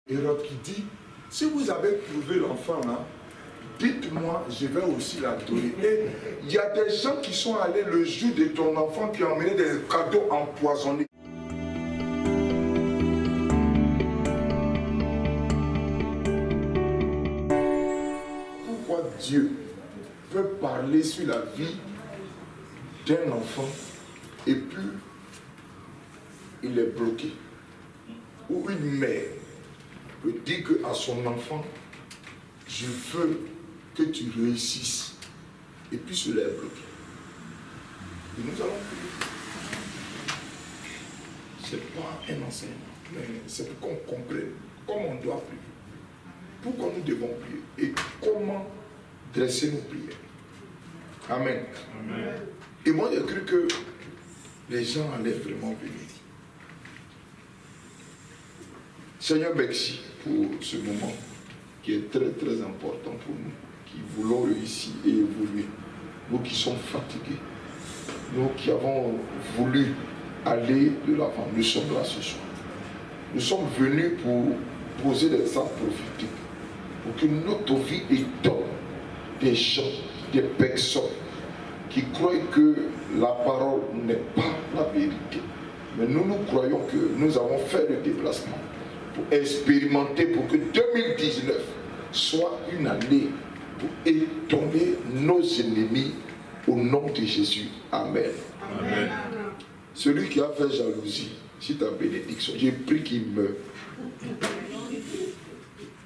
Hérode qui dit, si vous avez trouvé l'enfant là, dites-moi, je vais aussi la donner. Et il y a des gens qui sont allés le jour de ton enfant qui ont emmené des cadeaux empoisonnés. Pourquoi Dieu peut parler sur la vie d'un enfant et puis il est bloqué? Ou une mère peut dire à son enfant, je veux que tu réussisses, et puis cela est bloqué. Et nous allons prier. Ce n'est pas un enseignement, mais c'est pour qu'on comprenne comment on doit prier, pourquoi nous devons prier et comment dresser nos prières. Amen. Amen. Et moi j'ai cru que les gens allaient vraiment venir. Seigneur, merci pour ce moment qui est très très important pour nous, qui voulons réussir et évoluer. Nous qui sommes fatigués, nous qui avons voulu aller de l'avant, nous sommes là ce soir. Nous sommes venus pour poser des actes prophétiques, pour que notre vie étonne des gens, des personnes qui croient que la parole n'est pas la vérité. Mais nous croyons que nous avons fait le déplacement pour expérimenter, pour que 2019 soit une année pour étonner nos ennemis au nom de Jésus. Amen. Amen. Celui qui a fait jalousie, c'est ta bénédiction. J'ai pris qu'il meure.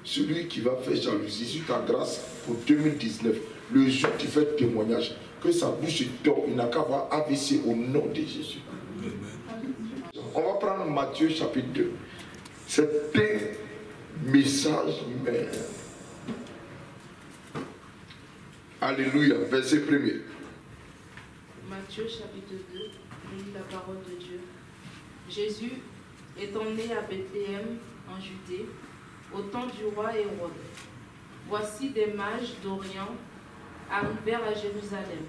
Celui qui va faire jalousie, sur ta grâce pour 2019, le jour où tu fais témoignage, que sa bouche tombe, il n'a qu'à avoir AVC au nom de Jésus. Amen. On va prendre Matthieu chapitre 2. C'est un message, mais... Alléluia, verset 1er. Matthieu chapitre 2, lit la parole de Dieu. Jésus étant né à Bethléem en Judée, au temps du roi Hérode, voici des mages d'Orient arrivèrent à Jérusalem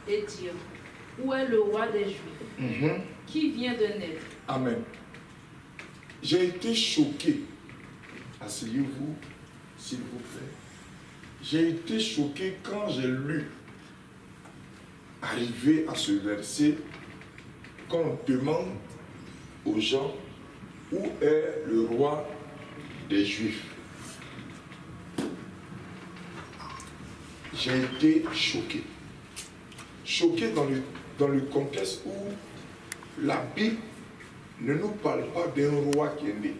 et dirent, où est le roi des Juifs, qui vient de naître? Amen. J'ai été choqué. Asseyez-vous, s'il vous plaît. J'ai été choqué quand j'ai lu, arrivé à ce verset, qu'on demande aux gens où est le roi des Juifs. J'ai été choqué. Choqué dans le contexte où la Bible ne nous parle pas d'un roi qui est né.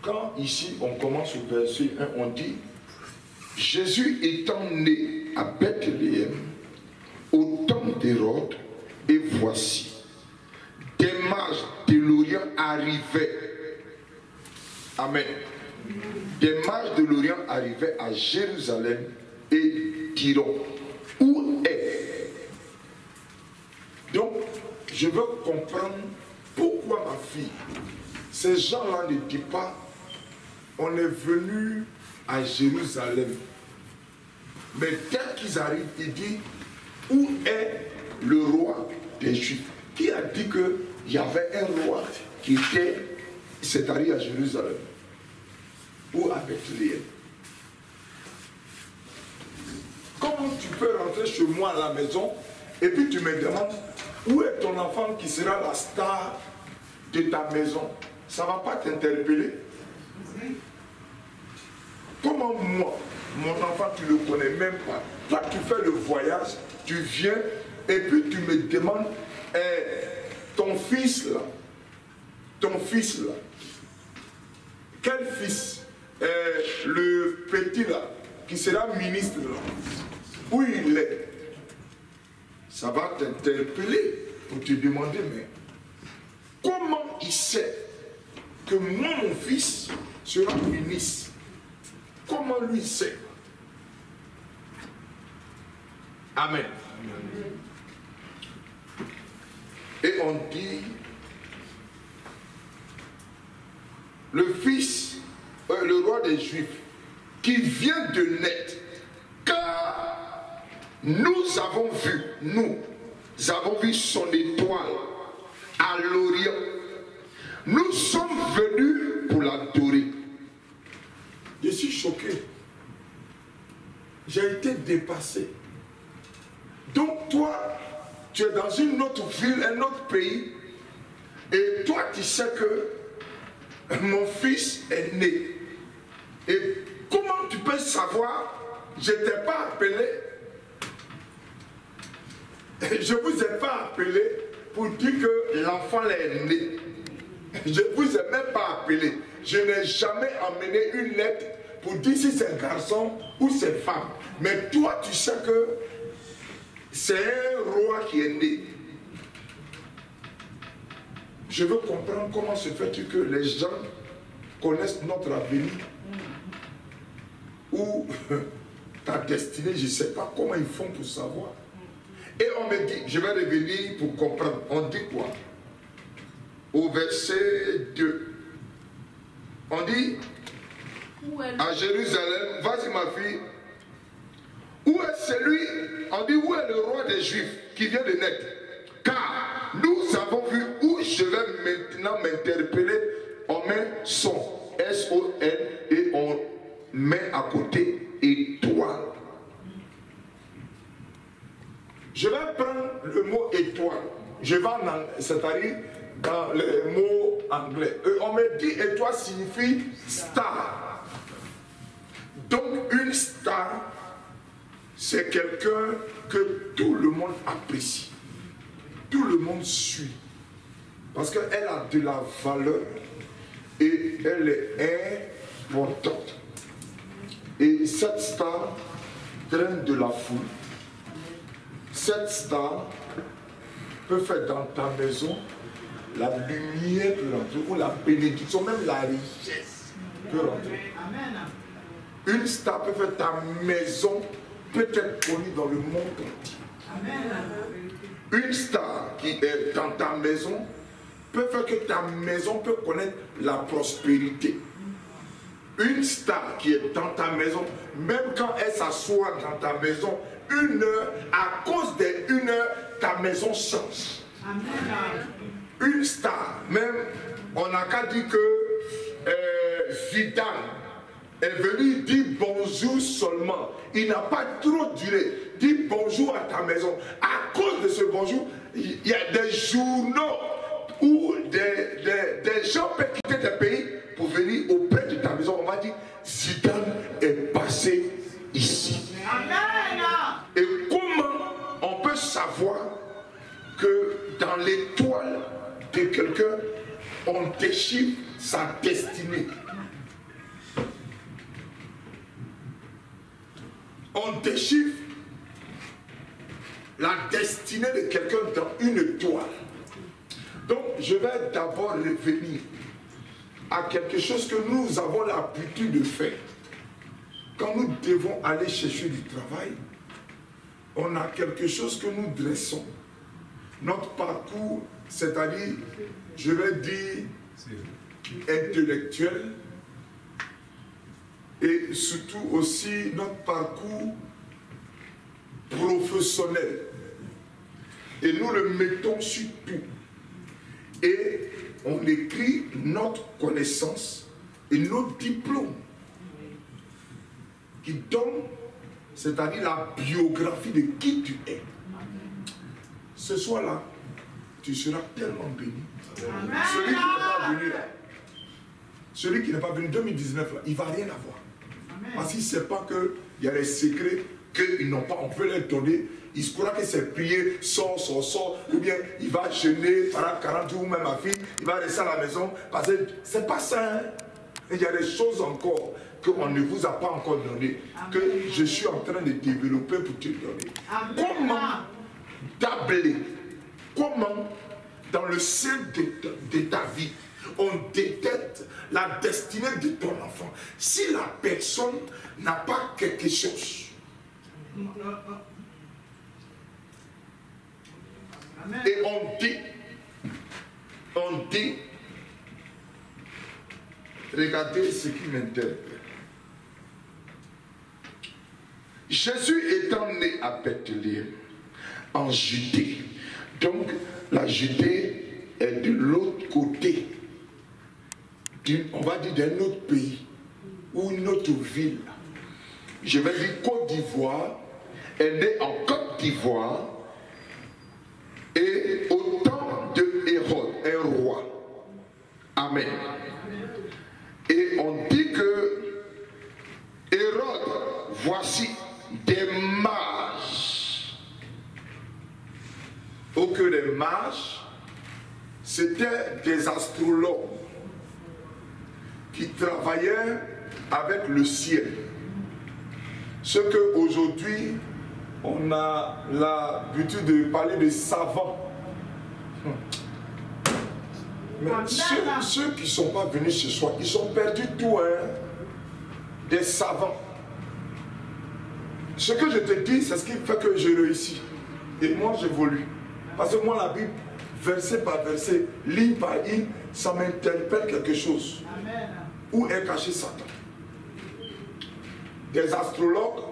Quand ici on commence au verset 1, on dit Jésus étant né à Bethléem au temps d'Hérode, et voici des mages de l'Orient arrivaient. Amen. Des mages de l'Orient arrivaient à Jérusalem et diront, où est? Donc, je veux comprendre pourquoi ma fille, ces gens-là ne disent pas, on est venu à Jérusalem. Mais dès qu'ils arrivent, ils disent, où est le roi des Juifs? Qui a dit qu'il y avait un roi qui s'est allé à Jérusalem ou à Bethléem? Comment tu peux rentrer chez moi à la maison et puis tu me demandes où est ton enfant qui sera la star de ta maison? Ça ne va pas t'interpeller? Comment moi, mon enfant, tu ne le connais même pas? Toi, tu fais le voyage, tu viens et puis tu me demandes, ton fils là, quel fils? Le petit là, qui sera ministre là, où il est? Ça va t'interpeller pour te demander, mais comment il sait que moi, mon fils sera ministre? Comment lui sait? Amen. Amen. Et on dit, le fils, le roi des Juifs, qui vient de naître, car nous avons vu son étoile à l'Orient. Nous sommes venus l'adorer. Je suis choqué. J'ai été dépassé. Donc toi, tu es dans une autre ville, un autre pays, et toi tu sais que mon fils est né. Et comment tu peux savoir? Je ne t'ai pas appelé. Je ne vous ai pas appelé pour dire que l'enfant est né. Je ne vous ai même pas appelé. Je n'ai jamais emmené une lettre pour dire si c'est un garçon ou c'est une femme. Mais toi, tu sais que c'est un roi qui est né. Je veux comprendre comment se fait-il que les gens connaissent notre avenir ou ta destinée, je ne sais pas comment ils font pour savoir. Et on me dit, je vais revenir pour comprendre. On dit quoi? Au verset 2. On dit à Jérusalem, vas-y ma fille, où est celui, on dit où est le roi des Juifs qui vient de naître? Car nous avons vu où je vais maintenant m'interpeller, on met son, S-O-N, et on met à côté étoile. Je vais prendre le mot étoile. Je vais c'est-à-dire dans les mots anglais. On me dit étoile signifie star. Donc une star, c'est quelqu'un que tout le monde apprécie. Tout le monde suit. Parce qu'elle a de la valeur et elle est importante. Et cette star traîne de la foule. Cette star peut faire dans ta maison la lumière peut rentrer, ou la bénédiction, même la richesse peut rentrer. Une star peut faire ta maison, peut être connue dans le monde entier. Une star qui est dans ta maison peut faire que ta maison peut connaître la prospérité. Une star qui est dans ta maison, même quand elle s'assoit dans ta maison, une heure, à cause d'une heure, ta maison change. Une star, même, on n'a qu'à dire que Zidane est venu dire bonjour seulement. Il n'a pas trop duré. Dis bonjour à ta maison. À cause de ce bonjour, il y a des journaux où des gens peuvent quitter des pays pour venir auprès de ta maison. On va dire, Zidane est passé ici. Et comment on peut savoir que dans l'étoile de quelqu'un, on déchiffre sa destinée? On déchiffre la destinée de quelqu'un dans une étoile. Donc, je vais d'abord revenir à quelque chose que nous avons l'habitude de faire. Quand nous devons aller chercher du travail, on a quelque chose que nous dressons. Notre parcours, c'est-à-dire, je vais dire, intellectuel, et surtout aussi notre parcours professionnel. Et nous le mettons sur tout. Et on écrit notre connaissance et nos diplômes qui donnent, c'est-à-dire la biographie de qui tu es. Ce soir-là, tu seras tellement béni. Amen. Celui qui n'est pas venu là, celui qui n'est pas venu 2019 là, il ne va rien avoir. Amen. Parce qu'il ne sait pas qu'il y a des secrets qu'ils n'ont pas, on peut leur donner. Il se croit que c'est prier, sort, ou bien il va jeûner pendant 40 jours, ou même ma fille, il va rester à la maison, parce que c'est pas ça. Hein? Il y a des choses encore qu'on ne vous a pas encore données, que je suis en train de développer pour te donner. Amen. Comment tabler, comment dans le sein de ta vie, on détecte la destinée de ton enfant. Si la personne n'a pas quelque chose, et on dit, regardez ce qui m'interpelle. Jésus étant né à Bethléem, en Judée, donc la Judée est de l'autre côté on va dire d'un autre pays ou une autre ville. Je vais dire Côte d'Ivoire, est né en Côte d'Ivoire et au temps de Hérode, un roi. Amen. Et on dit que Hérode, voici des mages. Ou que les mages, c'était des astrologues qui travaillaient avec le ciel. Ce qu'aujourd'hui, on a l'habitude de parler de savants. Mais ceux qui ne sont pas venus ce soir, ils ont perdu tout, hein, des savants. Ce que je te dis, c'est ce qui fait que je réussis. Et moi, j'évolue. Parce que moi, la Bible, verset par verset, ligne par ligne, ça m'interpelle quelque chose. Amen. Où est caché Satan? Des astrologues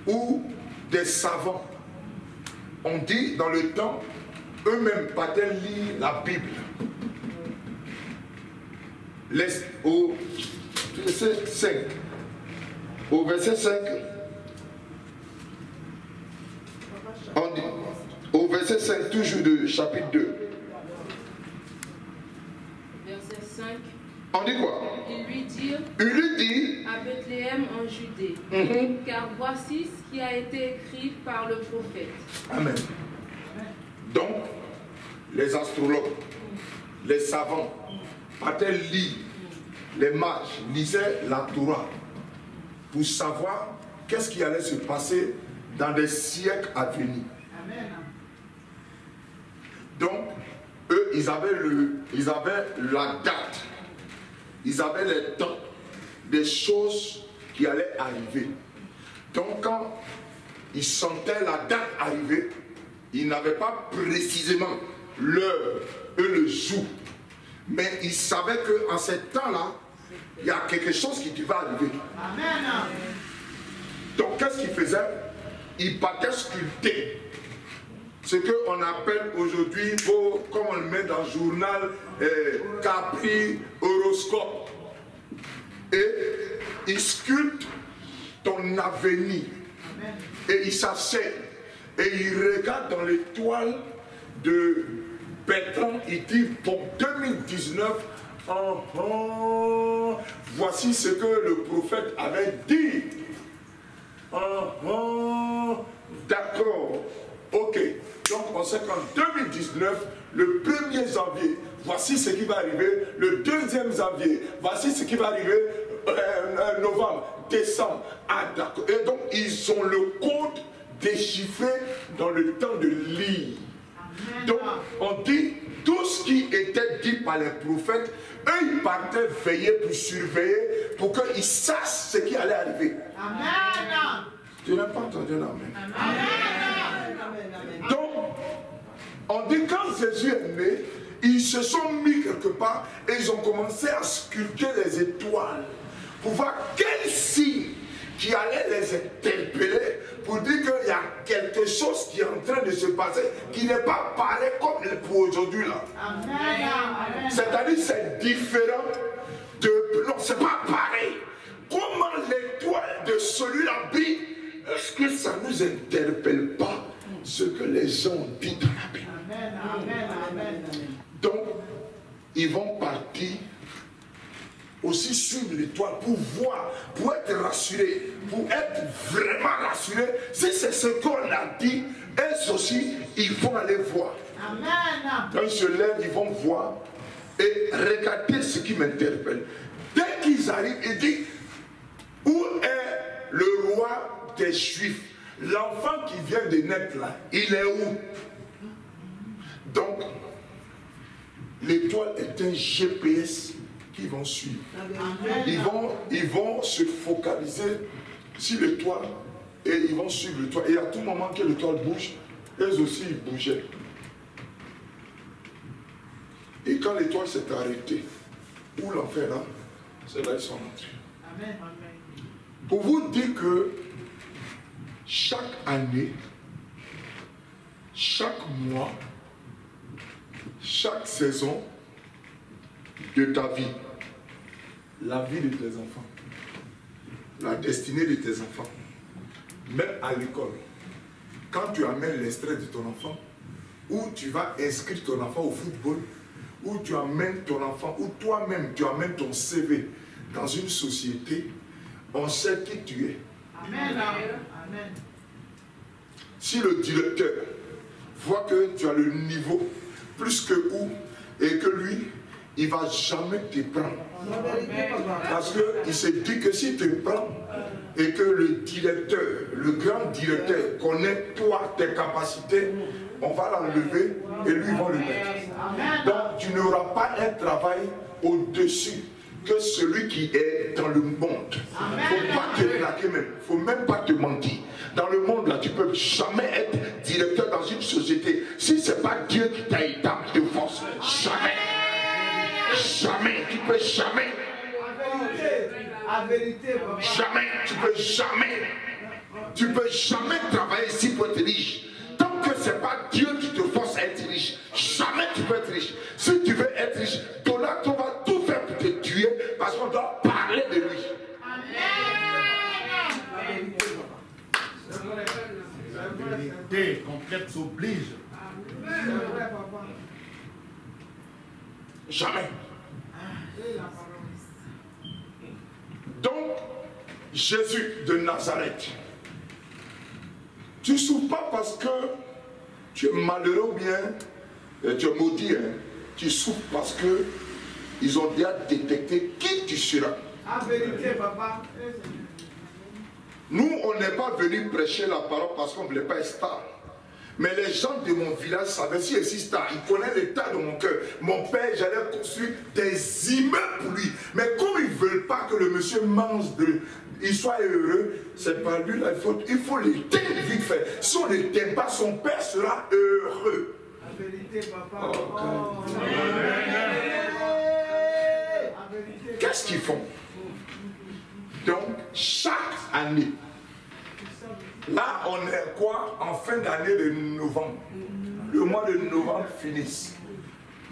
ou des savants. On dit dans le temps, eux-mêmes partaient lire la Bible. Au verset 5. Au verset 5. On dit, au verset 5, toujours de chapitre 2. Verset 5. On dit quoi? Il lui dit à Bethléem en Judée, car voici ce qui a été écrit par le prophète. Amen. Donc, les astrologues, les savants, partaient lire, les mages lisaient la Torah pour savoir qu'est-ce qui allait se passer dans des siècles à venir. Amen. Donc, eux, ils avaient la date, ils avaient les temps des choses qui allaient arriver. Donc, quand ils sentaient la date arriver, ils n'avaient pas précisément l'heure et le jour. Mais ils savaient qu'en ce temps-là, il y a quelque chose qui va arriver. Amen. Donc, qu'est-ce qu'ils faisaient? Ils partaient sculpter. Ce qu'on appelle aujourd'hui, comme on le met dans le journal, Capri, horoscope. Et ils sculptent ton avenir. Amen. Et ils s'asseyent. Et ils regardent dans l'étoile de Bertrand. Ils disent, pour 2019, voici ce que le prophète avait dit. D'accord. Ok. Donc on sait qu'en 2019, le 1er janvier, voici ce qui va arriver. Le 2e janvier, voici ce qui va arriver. Novembre, décembre. Ah d'accord. Et donc ils ont le code déchiffré dans le temps de lire. Donc on dit tout ce qui était dit par les prophètes, eux ils partaient veiller pour surveiller, pour qu'ils sachent ce qui allait arriver. Amen. Tu n'as pas entendu l'amen? Amen. Donc, on dit quand Jésus est né, ils se sont mis quelque part et ils ont commencé à sculpter les étoiles pour voir quel signe qui allait les interpeller pour dire qu'il y a quelque chose qui est en train de se passer qui n'est pas pareil comme pour aujourd'hui là. Amen. C'est-à-dire c'est différent de... Non, c'est pas pareil. Comment l'étoile de celui-là brille? Est-ce que ça ne nous interpelle pas ce que les gens ont dit dans la Bible? Amen. Donc, ils vont partir aussi suivre l'étoile pour voir, pour être rassurés, pour être vraiment rassurés. Si c'est ce qu'on a dit, eux aussi, ils vont aller voir. Amen. Quand ils se lèvent, ils vont voir et regarder ce qui m'interpelle. Dès qu'ils arrivent, ils disent, où est le roi des Juifs? L'enfant qui vient de naître là, il est où? Donc, l'étoile est un GPS qu'ils vont suivre. Ils vont se focaliser sur l'étoile et ils vont suivre l'étoile. Et à tout moment que l'étoile bouge, eux aussi ils bougeaient. Et quand l'étoile s'est arrêtée, où l'enfer là, c'est là qu'ils sont entrés. Amen. Pour vous dire que chaque année, chaque mois, chaque saison de ta vie, la vie de tes enfants, la destinée de tes enfants, même à l'école. Quand tu amènes l'extrait de ton enfant, ou tu vas inscrire ton enfant au football, ou tu amènes ton enfant, ou toi-même tu amènes ton CV dans une société, on sait qui tu es. Amen. Amen. Si le directeur voit que tu as le niveau plus que où, et que lui, il ne va jamais te prendre. Parce qu'il s'est dit que s'il te prend, et que le directeur, le grand directeur connaît toi, tes capacités, on va l'enlever et lui va le mettre. Donc tu n'auras pas un travail au-dessus que celui qui est dans le monde. Il ne faut pas te plaquer même, il ne faut même pas te mentir. Dans le monde là, tu ne peux jamais être directeur dans une société. Si ce n'est pas Dieu qui t'a établi de force, jamais. Jamais, tu peux jamais. À vérité, papa. Jamais, tu peux jamais travailler ici pour être riche. Tant que ce n'est pas Dieu qui te force à être riche, jamais tu peux être riche. Si tu veux être riche, Donald Trump va tout faire pour te tuer parce qu'on doit parler de lui. La vérité complète s'oblige. Jamais. Donc, Jésus de Nazareth, tu ne souffres pas parce que tu es malheureux ou bien tu es maudit. Hein. Tu souffres parce que ils ont déjà détecté qui tu seras. À vérité, papa. Nous, on n'est pas venu prêcher la parole parce qu'on ne voulait pas être star. Mais les gens de mon village savaient si je suis star. Ils connaissent l'état de mon cœur. Mon père, j'allais construire des immeubles pour lui. Mais comme ils ne veulent pas que le monsieur mange il soit heureux, c'est pas lui la faute. Il faut l'éteindre vite fait. Si on ne l'éteint pas, son père sera heureux. La vérité, papa. Oh, Oh. Qu'est-ce qu'ils font? Donc, chaque année, là, on est quoi? En fin d'année de novembre. Le mois de novembre finit.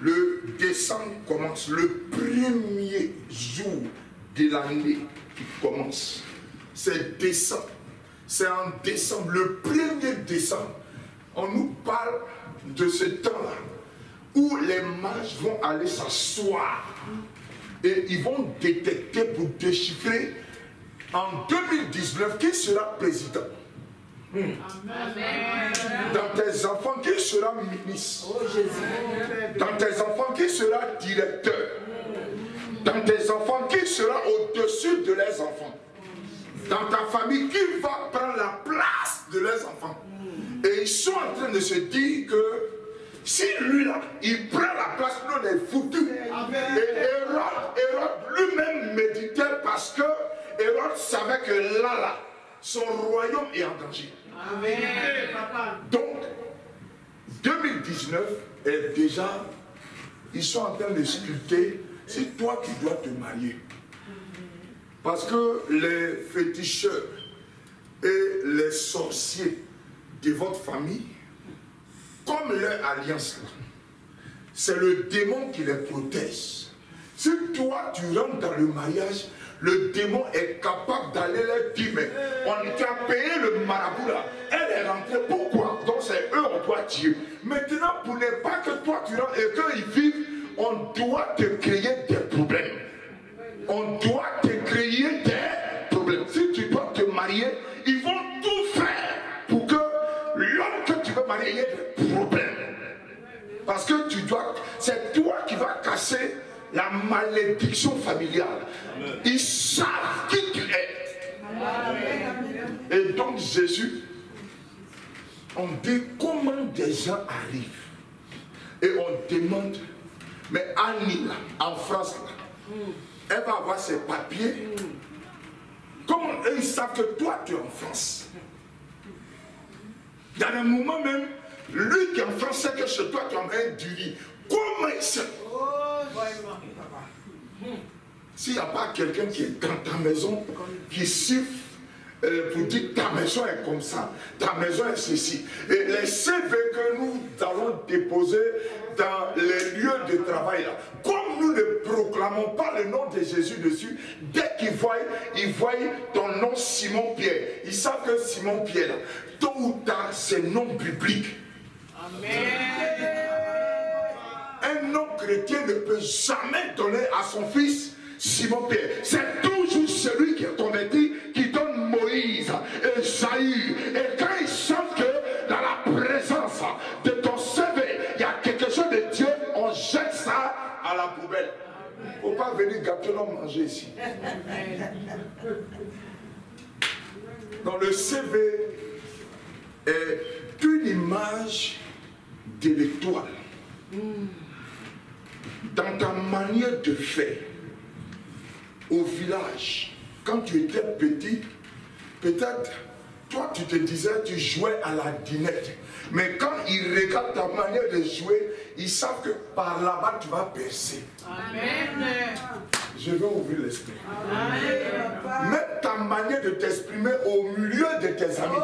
Le décembre commence. Le premier jour de l'année qui commence. C'est décembre. C'est en décembre, le 1er décembre. On nous parle de ce temps-là où les mages vont aller s'asseoir et ils vont détecter pour déchiffrer en 2019 qui sera président. Amen. Dans tes enfants, qui sera ministre? Oh, Jésus. Dans tes enfants, qui sera directeur? Dans tes enfants, qui sera au-dessus de leurs enfants? Dans ta famille, qui va prendre la place de leurs enfants? Et ils sont en train de se dire que si lui là, il prend la place, nous on est foutus. Et Hérode lui-même méditait parce que Hérode savait que là, son royaume est en danger. Amen. Papa. Donc, 2019 est déjà, ils sont en train de sculpter, c'est toi qui dois te marier. Parce que les féticheurs et les sorciers de votre famille, comme leur alliance, c'est le démon qui les protège. Si toi tu rentres dans le mariage, le démon est capable d'aller leur dire, mais on t'a payé le marabout là, elle est rentrée, pourquoi? Donc c'est eux, on doit tuer. Maintenant, pour ne pas que toi tu rentres et qu'ils vivent, on doit te créer des problèmes. On doit te créer des problèmes. Si tu dois te marier, ils vont tout faire pour que l'homme que tu veux marier ait des problèmes. Parce que tu dois, c'est toi qui vas casser la malédiction familiale. Ils savent qui tu es. Et donc Jésus, on dit comment des gens arrivent. Et on demande, mais Annie là, en France là, elle va avoir ses papiers. Comment eux ils savent que toi tu es en France? Dans un moment même, lui qui est en France sait que chez toi tu as un du riz. Comment il sait? S'il n'y a pas quelqu'un qui est dans ta maison, qui siffle pour dire que ta maison est comme ça, ta maison est ceci. Et les CV que nous allons déposer dans les lieux de travail, là, comment nous ne proclamons pas le nom de Jésus dessus, dès qu'ils voient ton nom Simon-Pierre, ils savent que Simon-Pierre, tôt ou tard, c'est nom biblique. Amen. Un nom chrétien ne peut jamais donner à son fils Simon-Pierre. C'est toujours celui qui est converti qui donne Moïse, Esaü. Et quand ils sentent que dans la présence de ton CV, il y a quelque chose de Dieu, on jette ça à la poubelle. Il ne faut pas venir gâter l'homme manger ici. Donc le CV est une image de l'étoile. Dans ta manière de faire, au village, quand tu étais petit, peut-être, toi tu te disais, tu jouais à la dinette. Mais quand ils regardent ta manière de jouer, ils savent que par là-bas tu vas percer. Amen. Je vais ouvrir l'esprit. Même ta manière de t'exprimer au milieu de tes amis.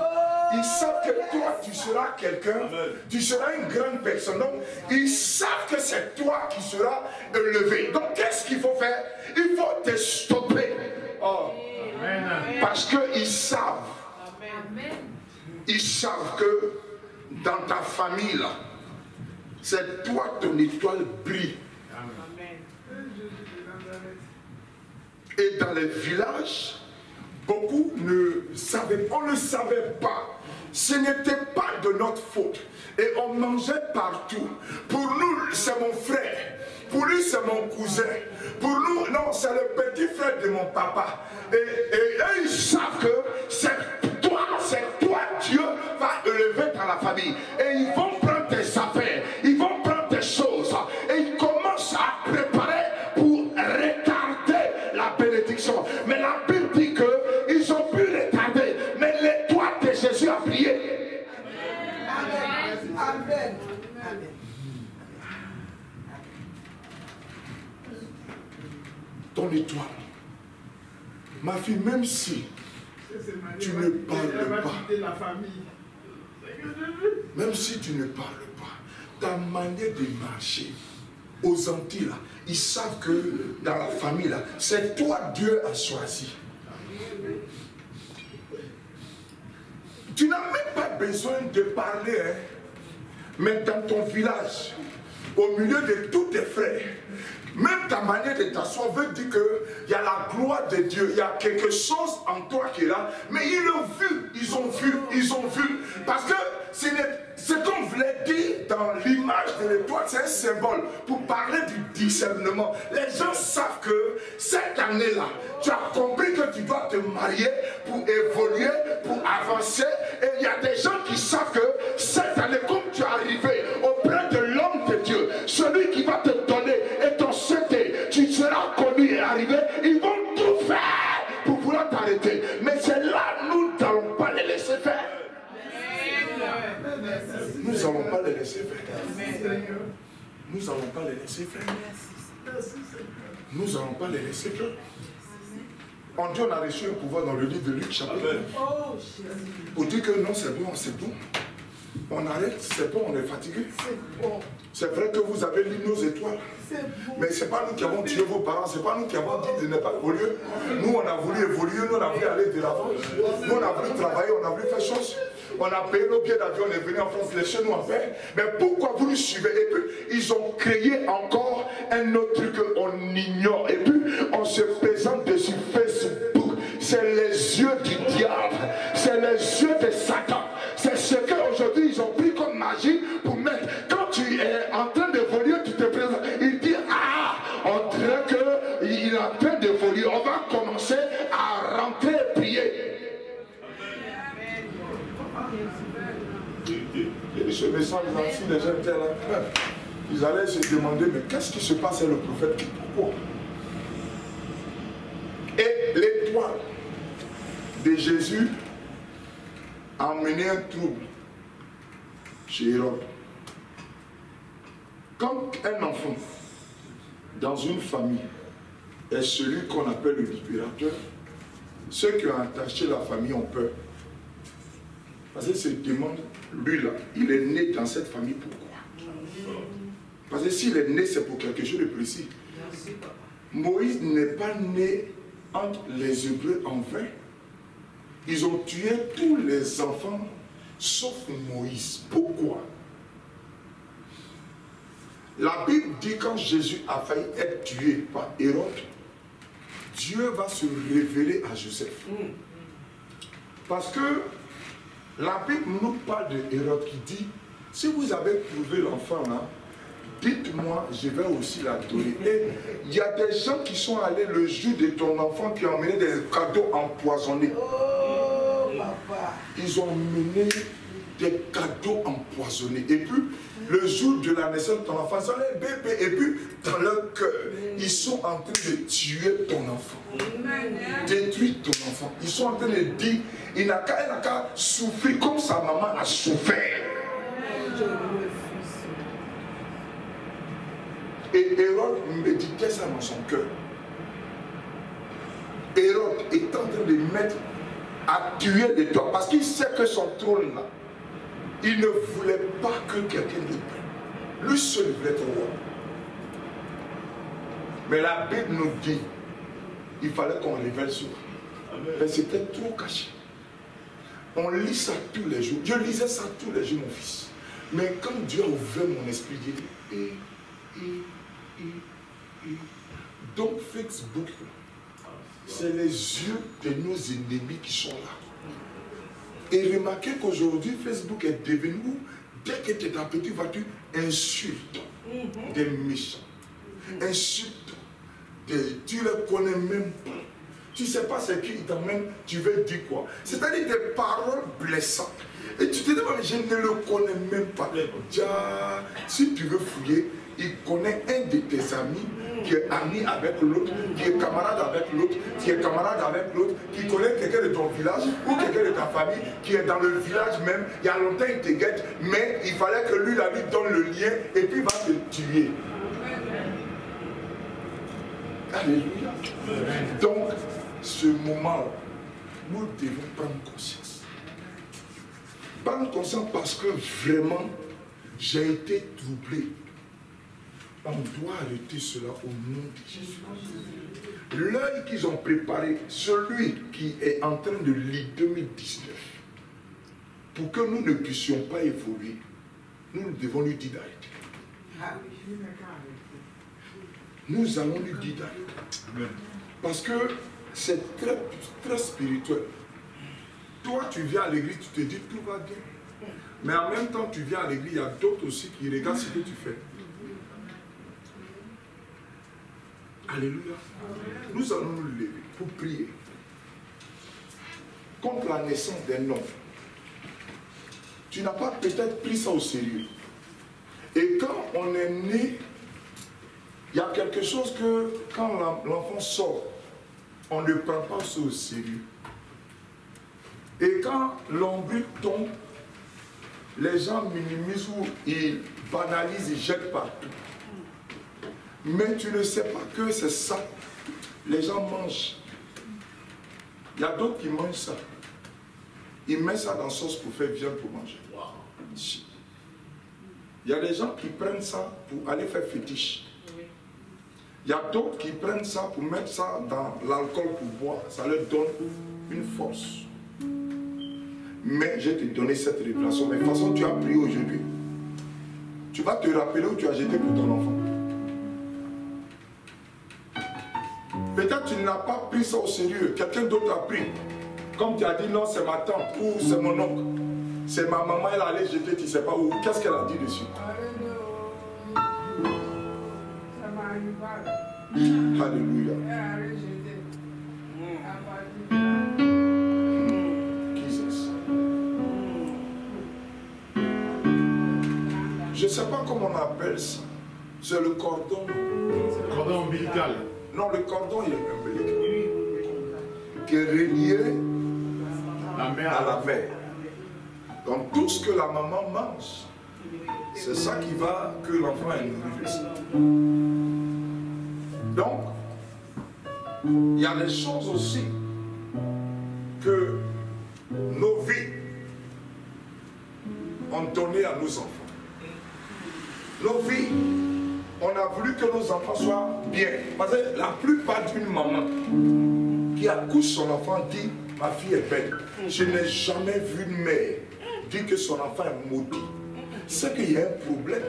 Ils savent que toi, tu seras quelqu'un, tu seras une grande personne. Donc, ils savent que c'est toi qui seras élevé. Donc, qu'est-ce qu'il faut faire? Il faut te stopper. Oh. Parce qu'ils savent. Ils savent que dans ta famille, là, c'est toi, ton étoile brille. Et dans les villages, beaucoup ne savaient, on ne savait pas. Ce n'était pas de notre faute. Et on mangeait partout. Pour nous, c'est mon frère. Pour lui, c'est mon cousin. Pour nous, non, c'est le petit frère de mon papa. Et eux, ils savent que c'est toi, Dieu va élever dans la famille. Et ils vont prendre tes affaires, ils vont prendre tes choses. Et ils commencent à préparer pour retarder la bénédiction. Mais la Bible dit qu'ils ont pu retarder. Mais l'étoile de Jésus a brillé. Amen. Amen. Amen. Ton étoile. Ma fille, même si tu ne parles pas, même si tu ne parles pas, ta manière de marcher aux Antilles, là, ils savent que dans la famille, là, c'est toi Dieu a choisi. Tu n'as même pas besoin de parler, hein, mais dans ton village, au milieu de tous tes frères, même ta manière de t'asseoir veut dire qu'il y a la gloire de Dieu, il y a quelque chose en toi qui est là, mais ils l'ont vu, ils ont vu, parce que ce qu'on voulait dire dans l'image de l'étoile, c'est un symbole pour parler du discernement. Les gens savent que cette année-là, tu as compris que tu dois te marier pour évoluer, pour avancer, et il y a des gens qui savent que cette année, comme tu es arrivé auprès de l'homme de Dieu, celui qui va te donner et ton CD, tu seras connu et arrivé, ils vont tout faire pour vouloir t'arrêter. Mais c'est là, nous n'allons pas les laisser faire. Nous n'allons pas les laisser faire. Nous n'allons pas les laisser faire. Nous n'allons pas les laisser faire. On dit on a reçu un pouvoir dans le livre de Luc chapitre 9. Pour dire que non, c'est bon, c'est bon. On arrête, c'est bon, on est fatigué. C'est vrai que vous avez lu nos étoiles. Mais ce n'est pas nous qui avons tué vos parents, ce n'est pas nous qui avons dit de ne pas évoluer. Nous, on a voulu évoluer, nous, on a voulu aller de l'avant. Nous, on a voulu travailler, on a voulu faire chose. On a payé nos billets d'avion, on est venu en France, les chez nous en paix. Mais pourquoi vous nous suivez? Et puis, ils ont créé encore un autre truc qu'on ignore. Et puis, on se présente dessus Facebook. C'est les yeux du diable. C'est les yeux de Satan. C'est ce qu'aujourd'hui, ils ont pris comme magie pour mettre. Quand tu es en train d'évoluer, tu te présentes. Il dit, ah, on dirait qu'il est en train d'évoluer. On va commencer à rentrer et prier. Et ce message là-ci, les gens étaient là. Ils allaient se demander, mais qu'est-ce qui se passe avec le prophète? Pourquoi? Et l'étoile de Jésus a emmené un trouble chez Hérode. Quand un enfant dans une famille est celui qu'on appelle le libérateur, ceux qui ont attaché la famille ont peur. Parce qu'ils se demandent, lui là, il est né dans cette famille, pourquoi? Parce que s'il est né, c'est pour quelque chose de précis. Merci, papa. Moïse n'est pas né entre les Hébreux en vain. Ils ont tué tous les enfants sauf Moïse. Pourquoi? La Bible dit quand Jésus a failli être tué par Hérode, Dieu va se révéler à Joseph. Parce que la Bible nous parle de Hérode qui dit, si vous avez trouvé l'enfant là, dites-moi, je vais aussi l'adorer. Et il y a des gens qui sont allés le jour de ton enfant qui ont emmené des cadeaux empoisonnés. Oh, papa. Ils ont emmené des cadeaux empoisonnés. Et puis, le jour de la naissance de ton enfant, ils ont les bébés. Et puis, dans leur cœur, ils sont en train de tuer ton enfant. Détruire ton enfant. Ils sont en train de dire, il n'a qu'à souffrir comme sa maman a souffert. Et Hérode méditait ça dans son cœur. Hérode est en train de mettre à tuer les toi parce qu'il sait que son trône là, il ne voulait pas que quelqu'un le prenne. Lui seul voulait être roi. Mais la Bible nous dit, il fallait qu'on révèle ça. Mais c'était trop caché. On lit ça tous les jours. Je lisais ça tous les jours, mon fils. Mais quand Dieu a ouvert mon esprit, j'ai dit, donc Facebook, c'est les yeux de nos ennemis qui sont là. Et remarquez qu'aujourd'hui, Facebook est devenu, dès que tu es dans petite voiture, insulte des méchants. Insulte, tu ne les connais même pas. Tu ne sais pas ce qui t'emmène, tu veux dire quoi. C'est-à-dire des paroles blessantes. Et tu te dis, mais je ne le connais même pas. Déjà, si tu veux fouiller, il connaît un de tes amis qui est ami avec l'autre, qui est camarade avec l'autre, qui est camarade avec l'autre, qui connaît quelqu'un de ton village ou quelqu'un de ta famille, qui est dans le village même. Il y a longtemps, il te guette, mais il fallait que lui donne le lien et puis il va te tuer. Alléluia. Donc, ce moment, nous devons prendre conscience. Prendre conscience parce que vraiment, j'ai été troublé. On doit arrêter cela au nom de Jésus. L'œil qu'ils ont préparé, celui qui est en train de lire 2019, pour que nous ne puissions pas évoluer, nous devons lui dire d'arrêter. Nous allons lui dire d'arrêter. Parce que c'est très, très spirituel. Toi, tu viens à l'église, tu te dis tout va bien. Mais en même temps, tu viens à l'église, il y a d'autres aussi qui regardent ce que tu fais. Alléluia. Nous allons nous lever pour prier contre la naissance d'un homme. Tu n'as pas peut-être pris ça au sérieux. Et quand on est né, il y a quelque chose que quand l'enfant sort, on ne prend pas ça au sérieux. Et quand l'ombril tombe, les gens minimisent ou ils banalisent, ils jettent partout. Mais tu ne sais pas que c'est ça. Les gens mangent. Il y a d'autres qui mangent ça. Ils mettent ça dans la sauce pour faire viande pour manger. Il y a des gens qui prennent ça pour aller faire fétiche. Il y a d'autres qui prennent ça pour mettre ça dans l'alcool pour boire. Ça leur donne une force. Mais je vais te donner cette révélation. Mais de toute façon, tu as prié aujourd'hui. Tu vas te rappeler où tu as jeté pour ton enfant. Peut-être tu n'as pas pris ça au sérieux. Quelqu'un d'autre a pris. Comme tu as dit, non, c'est ma tante ou c'est mon oncle. C'est ma maman, elle allait jeter, tu ne sais pas où. Qu'est-ce qu'elle a dit dessus? Alléluia. Je ne sais pas comment on appelle ça. C'est le cordon. Cordon ombilical. Non, le cordon il est ombilical. Qui est relié à la mère. Donc tout ce que la maman mange, c'est ça qui va que l'enfant ait nourri. Donc, il y a des choses aussi que nos vies ont donné à nos enfants. Nos vies on a voulu que nos enfants soient bien. Parce que la plupart d'une maman qui accouche son enfant dit, ma fille est belle. Je n'ai jamais vu une mère dire que son enfant est maudit. C'est qu'il y a un problème.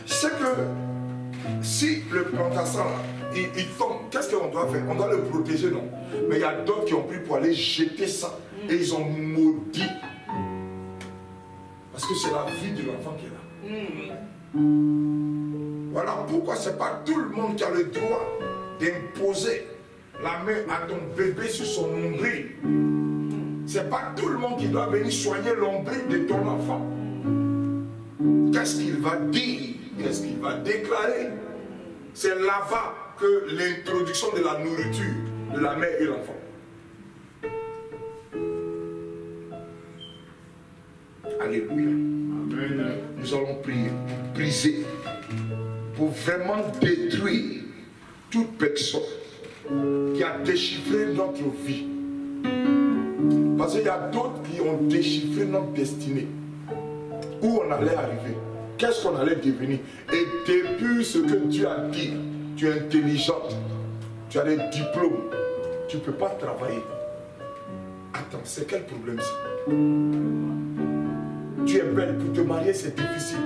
C'est que si le plantassin il tombe, qu'est-ce qu'on doit faire? On doit le protéger, non? Mais il y a d'autres qui ont pris pour aller jeter ça et ils ont maudit. Parce que c'est la vie de l'enfant qui est là. Voilà pourquoi c'est pas tout le monde qui a le droit d'imposer la main à ton bébé sur son nombril. C'est pas tout le monde qui doit venir soigner l'ombril de ton enfant. Qu'est-ce qu'il va dire? Qu'est-ce qu'il va déclarer? C'est là-bas que l'introduction de la nourriture de la mère et l'enfant. Alléluia. Amen. Nous allons prier, briser, pour vraiment détruire toute personne qui a déchiffré notre vie. Parce qu'il y a d'autres qui ont déchiffré notre destinée. Où on allait arriver, qu'est-ce qu'on allait devenir. Et depuis ce que Dieu a dit, tu es intelligente, tu as des diplômes, tu ne peux pas travailler. Attends, c'est quel problème ça? Tu es belle, pour te marier c'est difficile.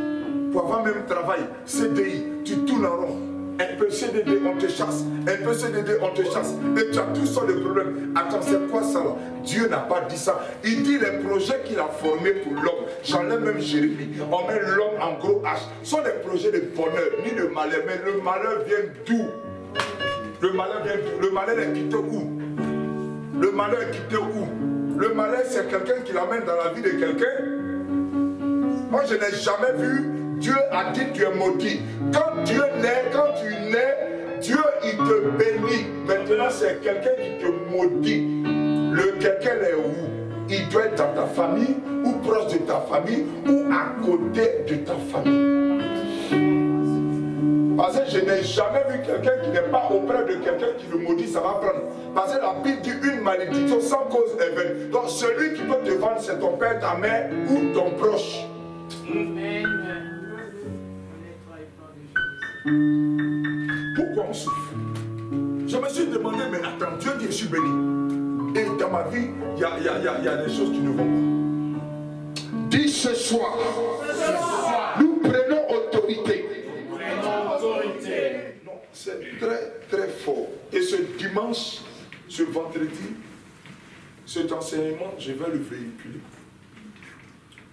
Pour avoir même travail, CDI, tu tournes en rond. Un peu CDD, on te chasse. Un peu CDD, on te chasse. Et tu as tout ça de problème. Attends, c'est quoi ça là? Dieu n'a pas dit ça. Il dit les projets qu'il a formés pour l'homme. J'enlève même Jérémie. On met l'homme en gros H. Ce sont des projets de bonheur, ni de malheur. Mais le malheur vient d'où? Le malheur vient d'où? Le malheur est quitté où? Le malheur est quitté où? Le malheur, c'est quelqu'un qui l'amène dans la vie de quelqu'un. Moi, je n'ai jamais vu Dieu a dit tu es maudit. Quand Dieu naît, quand tu nais, Dieu il te bénit. Maintenant, c'est quelqu'un qui te maudit. Le quelqu'un est où? Il doit être dans ta famille, ou proche de ta famille, ou à côté de ta famille. Parce que je n'ai jamais vu quelqu'un qui n'est pas auprès de quelqu'un qui le maudit, ça va prendre. Parce que la Bible dit une malédiction sans cause est vaine. Donc celui qui peut te vendre, c'est ton père, ta mère ou ton proche. Amen. Pourquoi on souffre? Je me suis demandé, mais attends, Dieu dit je suis béni. Et dans ma vie, il y a des choses qui ne vont pas. Dis ce soir, nous prenons autorité. Non, c'est très très fort. Et ce dimanche, ce vendredi, cet enseignement, je vais le véhiculer.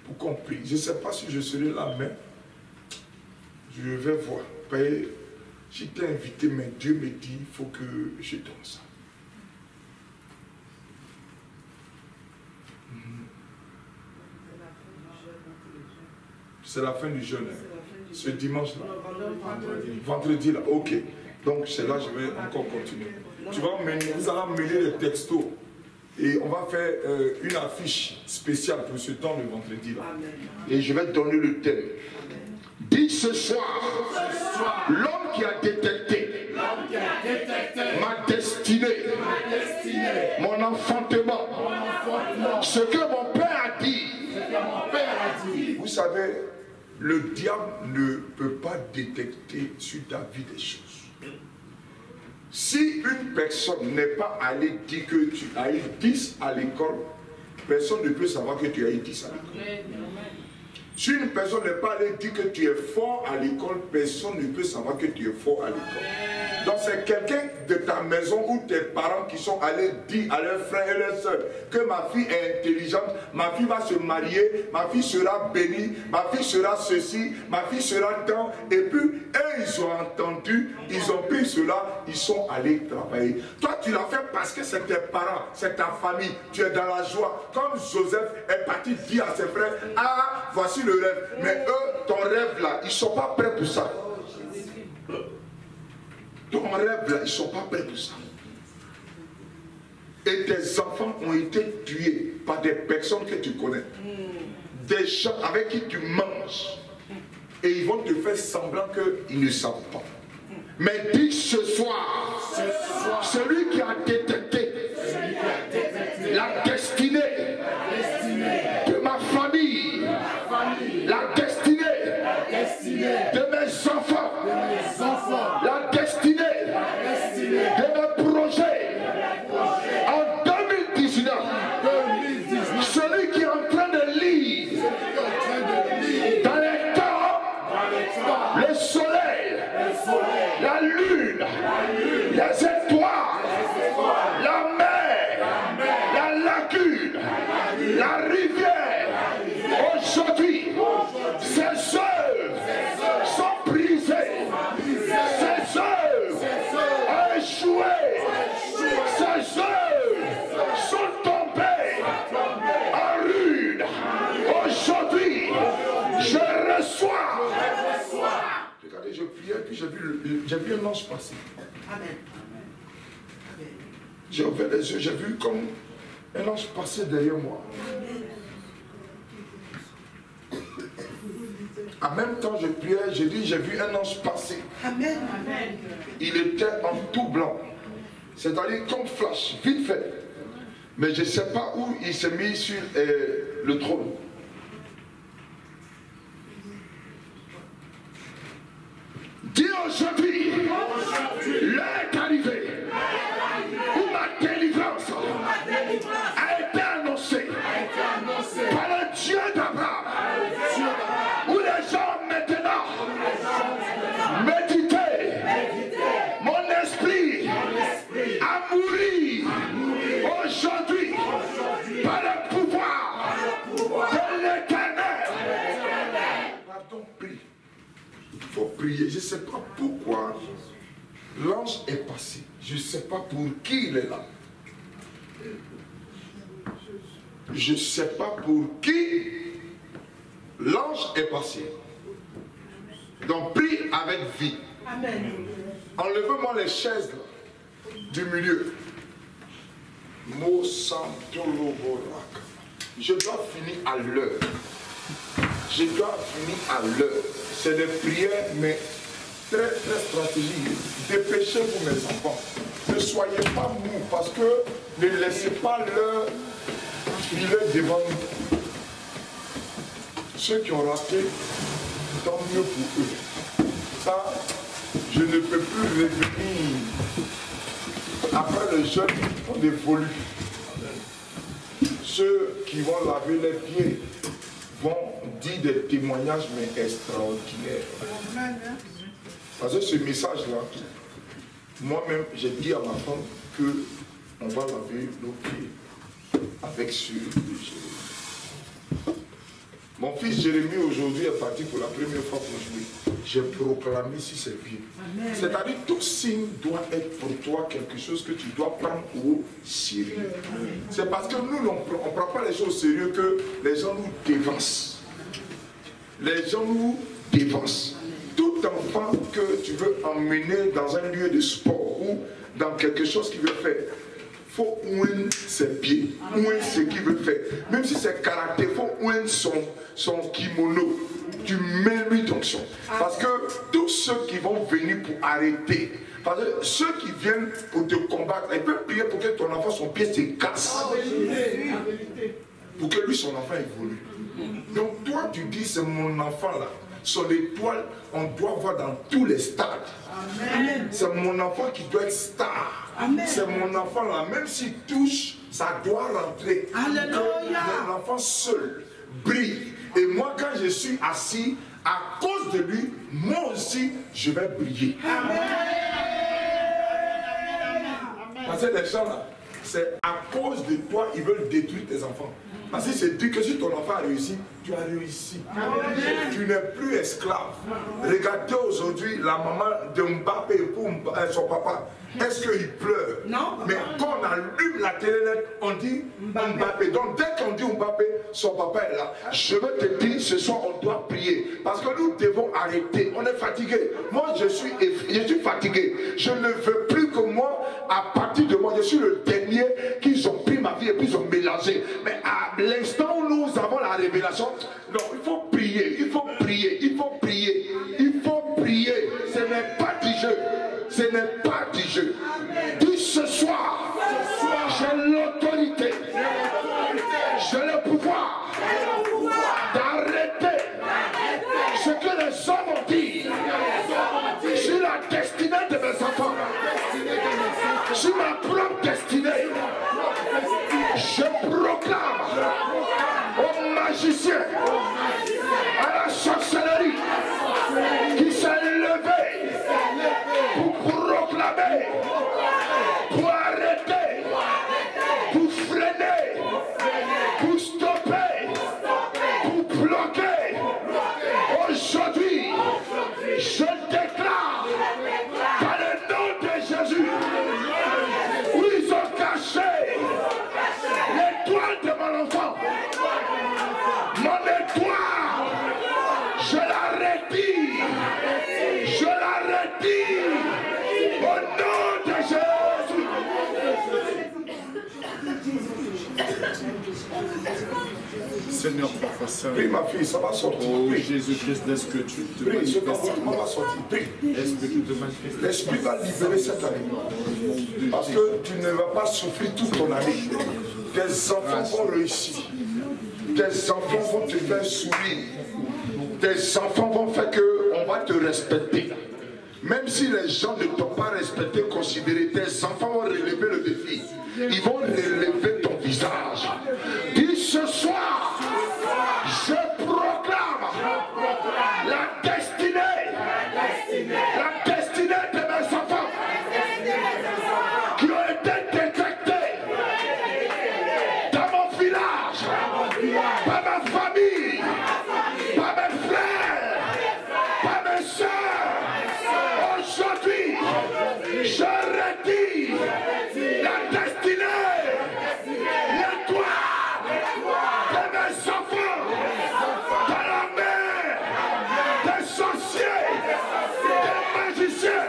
Pour qu'on prie. Je ne sais pas si je serai là, mais je vais voir. J'étais invité, mais Dieu me dit il faut que je donne ça. C'est la fin du jeûne. Ce dimanche-là. Vendredi là. Ok. Donc c'est là que je vais encore continuer. Vous allez mêler les textos. Et on va faire une affiche spéciale pour ce temps le vendredi là. Et je vais donner le thème. Dis ce soir, l'homme qui a détecté ma destinée, mon enfantement, ce que mon père a dit. Vous savez, le diable ne peut pas détecter sur ta vie des choses. Si une personne n'est pas allée dire que tu as eu 10 à l'école, personne ne peut savoir que tu as eu 10 à l'école. Si une personne n'est pas allée dire que tu es fort à l'école, personne ne peut savoir que tu es fort à l'école. Donc c'est quelqu'un de ta maison ou tes parents qui sont allés dire à leurs frères et leurs soeurs que ma fille est intelligente, ma fille va se marier, ma fille sera bénie, ma fille sera ceci, ma fille sera tant. Et puis, eux, ils ont entendu, ils ont pris cela, ils sont allés travailler. Toi, tu l'as fait parce que c'est tes parents, c'est ta famille, tu es dans la joie. Comme Joseph est parti dire à ses frères, ah, voici le rêve. Mais eux, ton rêve là, ils ne sont pas prêts pour ça. Ton rêve là, ils ne sont pas prêts pour ça. Et tes enfants ont été tués par des personnes que tu connais. Des gens avec qui tu manges. Et ils vont te faire semblant qu'ils ne savent pas. Mais dis ce soir, celui qui a détecté la destinée de ma famille, la destinée lune, les étoiles, la mer, la lagune, la rivière. Aujourd'hui, ces œuvres sont brisées. Ces œuvres ont échoué. Ces œuvres sont tombées en ruine. Aujourd'hui, je reçois. Regardez, je priais, puis j'ai vu un ange passer. Amen. J'ai ouvert les yeux, j'ai vu comme un ange passer derrière moi. En même temps, je priais, j'ai dit, j'ai vu un ange passer. Amen. Il était en tout blanc. C'est-à-dire comme flash, vite fait. Mais je ne sais pas où il s'est mis sur le trône. Dis aujourd'hui, l'heure est arrivée où ma délivrance a été annoncée par le Dieu d'Abraham. Où les gens maintenant méditer mon esprit a mouru aujourd'hui par le pouvoir de l'Éternel. Pardon, prie. Il faut prier. Je ne sais pas pourquoi l'ange est passé. Je ne sais pas pour qui il est là. Je ne sais pas pour qui l'ange est passé. Donc prie avec vie. Amen. Enlevez-moi les chaises là, du milieu. Je dois finir à l'heure. Je dois finir à l'heure. C'est des prières, mais très stratégiques. Dépêchez-vous, mes enfants. Ne soyez pas mous, parce que ne laissez pas l'heure filer devant nous. Ceux qui ont raté, tant mieux pour eux. Ça, je ne peux plus revenir. Après le jeûne, on évolue. Ceux qui vont laver les pieds vont dire des témoignages mais extraordinaires. Parce que ce message-là, moi-même, j'ai dit à ma femme qu'on va laver nos pieds avec ce Jérémie. Mon fils Jérémie aujourd'hui est parti pour la première fois pour jouer. J'ai proclamé sur ses pieds. C'est-à-dire tout signe doit être pour toi quelque chose que tu dois prendre au sérieux. C'est parce que nous, on ne prend pas les choses au sérieux que les gens nous dévancent. Les gens nous dévancent. Tout enfant que tu veux emmener dans un lieu de sport ou dans quelque chose qu'il veut faire, il faut ouiner ses pieds, ouiner ce qu'il veut faire. Même si c'est karaté, il faut ouiner son kimono. Tu mets lui d'onction. Parce que tous ceux qui vont venir pour arrêter, parce que ceux qui viennent pour te combattre, ils peuvent prier pour que ton enfant, son pied se casse. Pour que lui, son enfant évolue. Donc toi, tu dis, c'est mon enfant là. Son étoile, on doit voir dans tous les stades. C'est mon enfant qui doit être star. C'est mon enfant là, même s'il touche, ça doit rentrer. Alléluia. L'enfant seul brille. Et moi, quand je suis assis, à cause de lui, moi aussi, je vais briller. Parce que les gens là, c'est à cause de toi, ils veulent détruire tes enfants. Parce que c'est dit que si ton enfant a réussi, tu as réussi. Tu n'es plus esclave. Regardez aujourd'hui la maman de Mbappé pour son papa. Est-ce qu'il pleure? Non. Mais quand on allume la télé, on dit Mbappé. Donc dès qu'on dit Mbappé, son papa est là. Je veux te dire, ce soir on doit prier. Parce que nous devons arrêter. On est fatigué. Moi je suis fatigué. Je ne veux plus que moi, à partir de moi, je suis le dernier qu'ils ont pris ma vie et puis ils ont mélangé. Mais à l'instant où nous avons la révélation, non, il faut prier, il faut prier, il faut prier, il faut prier. Ce n'est pas du jeu. Ce n'est pas du jeu. Dis ce soir, j'ai l'autorité, j'ai le pouvoir d'arrêter ce que les hommes ont dit sur la destinée de mes enfants, sur ma propre destinée. Je proclame aux magiciens, à la sorcellerie qui s'est levée pour proclamer, pour arrêter, pour freiner, pour stopper, pour bloquer. Aujourd'hui, je déclare dans le nom de Jésus où ils ont caché l'étoile de mon enfant. Mon étoile, je la retire. Je la retire au nom de Jésus. Seigneur, Papa Saint, Prie ma fille, ça va sortir. oh Prie. Jésus-Christ, est-ce que tu te Prie, ce manifestes? comportement va sortir. Prie. Est-ce que tu te manifestes? L'Esprit va libérer cette année. Parce que tu ne vas pas souffrir toute ton année. Tes enfants vont réussir. Tes enfants vont te faire sourire. Tes enfants vont faire qu'on va te respecter. Même si les gens ne t'ont pas respecté, considéré, tes enfants vont relever le défi. Ils vont relever ton visage. Dis ce soir, je proclame la destinée de mes enfants qui ont été détectés dans mon village, par ma famille, par mes frères, par mes soeurs. Aujourd'hui, je retire la destinée, l'étoile de mes enfants dans la main des sorciers, des magiciens.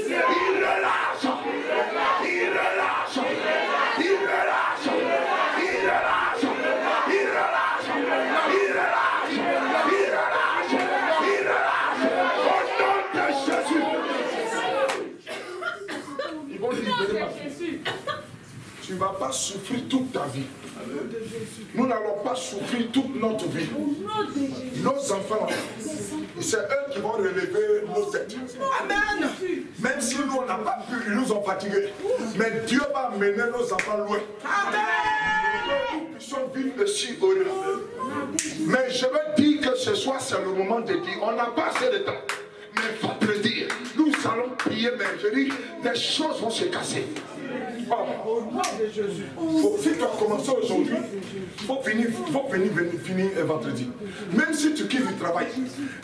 Ils relâchent, ils relâchent, ils relâchent, ils relâchent, ils relâchent, ils relâchent, ils relâchent, ils relâchent. Au nom de Jésus. Ils vont libérer ma fille. Tu ne vas pas souffrir toute ta vie. Nous n'allons pas souffrir toute notre vie. Nos enfants, c'est eux qui vont relever nos têtes. Amen. Même si nous, on n'a pas pu, ils nous ont fatigués. Mais Dieu va mener nos enfants loin. Que nous puissions vivre dessus heureux. Mais je veux dire que ce soir, c'est le moment de dire, on n'a pas assez de temps. Mais il faut te le dire, nous allons prier, mais je dis, des choses vont se casser. Si tu as commencé aujourd'hui, il faut finir vendredi. Même si tu quittes du travail,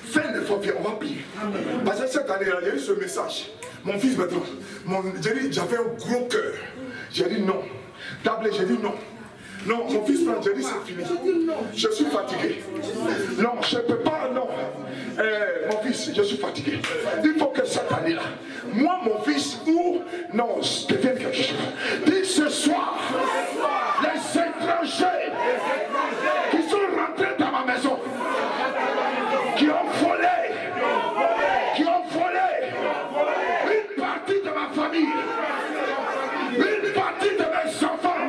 fais un effort, on va prier. Parce que cette année-là, il y a eu ce message. Mon fils, maintenant, j'avais un gros cœur. J'ai dit non. D'abord, j'ai dit non. Non, mon fils, j'ai dit c'est fini. Je suis fatigué. Non, je ne peux pas, non. Mon fils, je suis fatigué. Il faut que cette année-là, moi, mon fils, ou non, je devienne quelque chose. Dis ce soir, les étrangers qui sont rentrés dans ma maison, qui ont volé une partie de ma famille, une partie de mes enfants,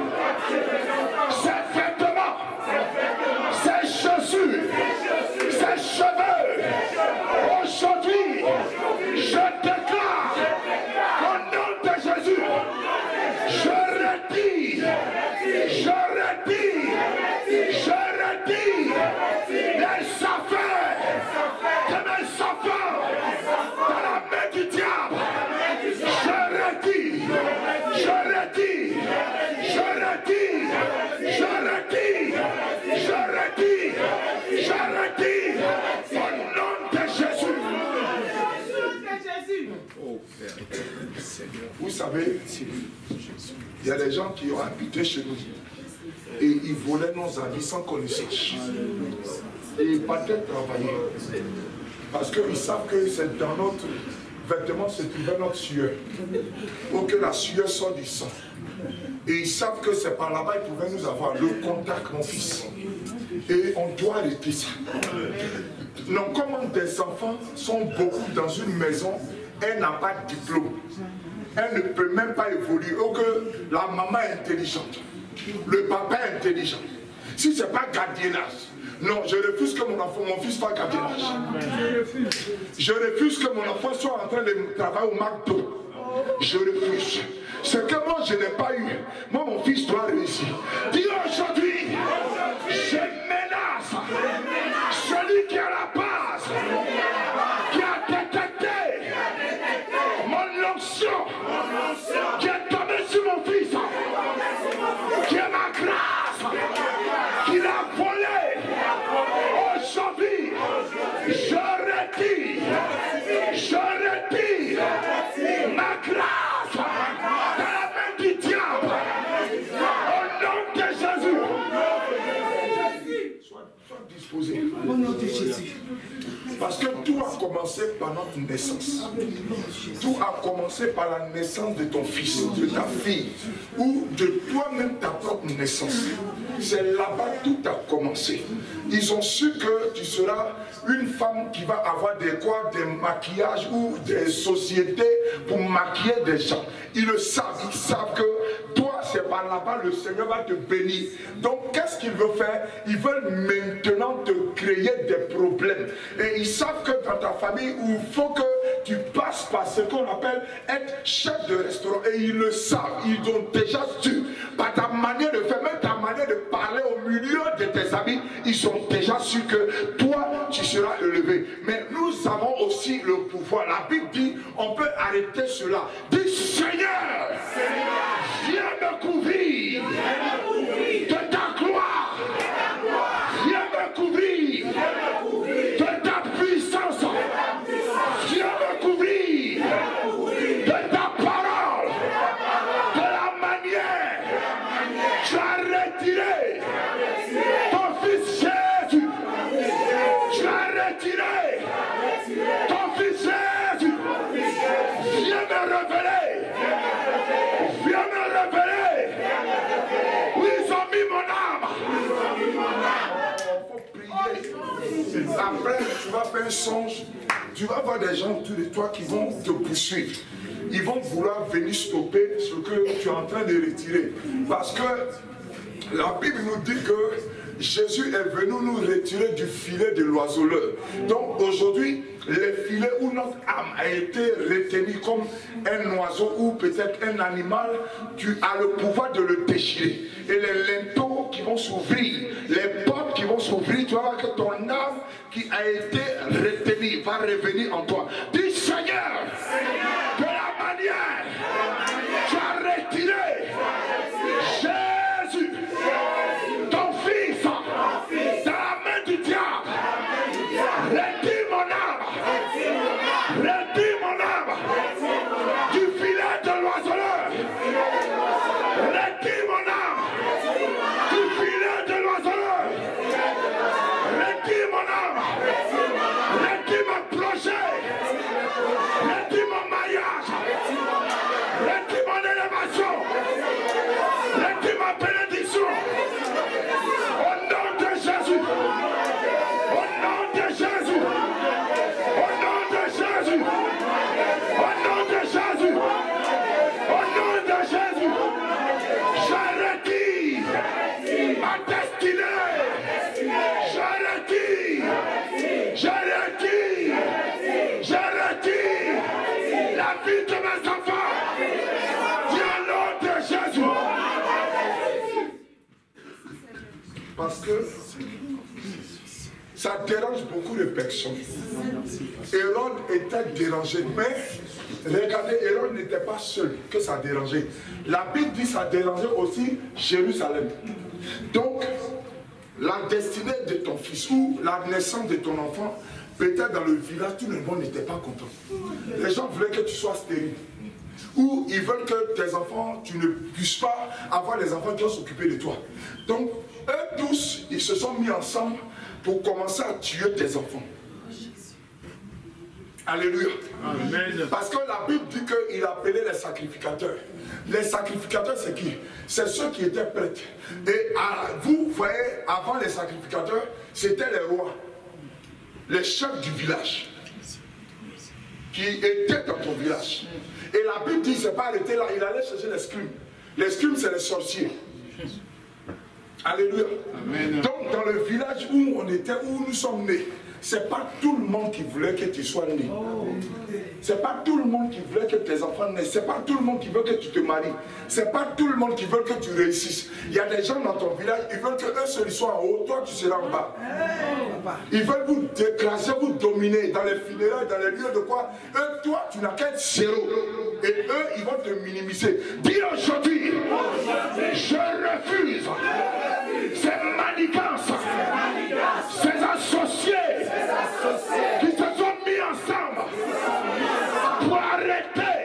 ses vêtements, ses chaussures, ses cheveux. Aujourd'hui, je déclare au nom de Jésus, je retire les affaires de mes enfants dans la main du diable. Je retire au nom de Jésus. Vous savez, il y a des gens qui ont habité chez nous et ils volaient nos habits sans qu'on les sache. Et ils partaient travailler parce qu'ils savent que c'est dans notre vêtement se trouvait notre sueur, pour que la sueur sorte du sang. Et ils savent que c'est par là-bas qu'ils pouvaient nous avoir le contact, mon fils. Et on doit arrêter ça. Non, comment des enfants sont beaucoup dans une maison, elle n'a pas de diplôme, elle ne peut même pas évoluer, ou que la maman est intelligente, le papa est intelligent. Si ce n'est pas gardiennage, non, je refuse que mon fils fasse gardiennage. Je refuse que mon enfant soit en train de travailler au McDo. Je refuse. Ce que moi je n'ai pas eu, moi mon fils doit réussir. Dis aujourd'hui, je menace celui qui est à la base, qui a détecté mon onction onction qui est tombée sur mon fils, qui est ma grâce, qui l'a volé. Aujourd'hui, je retire ma grâce dans la main du diable. Au nom de Jésus. Sois disposé. Au nom de Jésus. Parce que tout a commencé par notre naissance. Tout a commencé par la naissance de ton fils, de ta fille, ou de toi-même ta propre naissance. C'est là-bas tout a commencé. Ils ont su que tu seras une femme qui va avoir des maquillages ou des sociétés pour maquiller des gens. Ils le savent, ils savent que toi, c'est par là-bas, le Seigneur va te bénir. Donc, qu'est-ce qu'ils veulent faire? Ils veulent maintenant te créer des problèmes. Et ils savent que dans ta famille, il faut que tu passes par ce qu'on appelle être chef de restaurant. Et ils le savent, ils ont déjà su, par ta manière de faire, même ta manière de parler au milieu de tes amis, ils ont déjà su que toi, tu seras élevé. Mais nous avons aussi le pouvoir. La Bible dit, on peut arrêter cela. Dis, Seigneur, viens me couvrir de ta gloire. Viens me couvrir de ta puissance. Viens me couvrir de ta parole. De la manière tu as retiré ton fils Jésus. Tu as retiré ton fils Jésus. Viens me révéler. Viens me révéler. Oui, ils ont mis mon âme. Il faut prier. Après, tu vas faire un songe. Tu vas voir des gens autour de toi qui vont te poursuivre. Ils vont vouloir venir stopper ce que tu es en train de retirer. Parce que la Bible nous dit que Jésus est venu nous retirer du filet de l'oiseleur. Donc aujourd'hui, les filets où notre âme a été retenue comme un oiseau ou peut-être un animal, tu as le pouvoir de le déchirer. Et les linteaux qui vont s'ouvrir, les portes qui vont s'ouvrir, tu vas voir que ton âme qui a été retenue va revenir en toi. Dis Seigneur, de la manière tu as retiré Jésus, ton fils, dans la main du diable, retire mon âme, retire mon âme du filet de l'oiseleur, retire mon âme du filet de l'oiseleur, retire mon âme, retire mon projet, retire mon mariage, retire mon élévation, retire ma bénédiction. Au nom de Jésus, au nom de Jésus, au nom de Jésus, au nom de Jésus, au nom de Jésus, je retire ma destinée, je retire, je retire, je retire la vie de mes enfants. Dis au nom de Jésus. Parce que ça dérange beaucoup de personnes. Hérode était dérangé, mais regardez, Hérode n'était pas seul que ça dérangeait. La Bible dit que ça dérangeait aussi Jérusalem. Donc, la destinée de ton fils ou la naissance de ton enfant, peut-être dans le village, tout le monde n'était pas content. Les gens voulaient que tu sois stérile. Ou ils veulent que tes enfants, tu ne puisses pas avoir les enfants qui vont s'occuper de toi. Donc, eux tous, ils se sont mis ensemble pour commencer à tuer tes enfants. Alléluia. Amen. Parce que la Bible dit qu'il appelait les sacrificateurs. Les sacrificateurs, c'est qui? C'est ceux qui étaient prêtres. Et vous voyez, avant les sacrificateurs, c'était les rois, les chefs du village, qui étaient dans ton village. Et la Bible dit, il ne s'est pas arrêté là, il allait chercher les scribes. Les scribes, c'est les sorciers. Alléluia. Amen. Donc, dans le village où on était, où nous sommes nés, c'est pas tout le monde qui voulait que tu sois né. C'est pas tout le monde qui voulait que tes enfants naissent. C'est pas tout le monde qui veut que tu te maries. C'est pas tout le monde qui veut que tu réussisses. Il y a des gens dans ton village, ils veulent que eux seuls soient en haut, toi tu seras en bas. Ils veulent vous déclasser, vous dominer dans les funérailles, dans les lieux de quoi. Eux, toi, tu n'as qu'à être zéro. Et eux, ils vont te minimiser. Dis aujourd'hui, je refuse ces manigances, ces associés qui se sont mis ensemble pour arrêter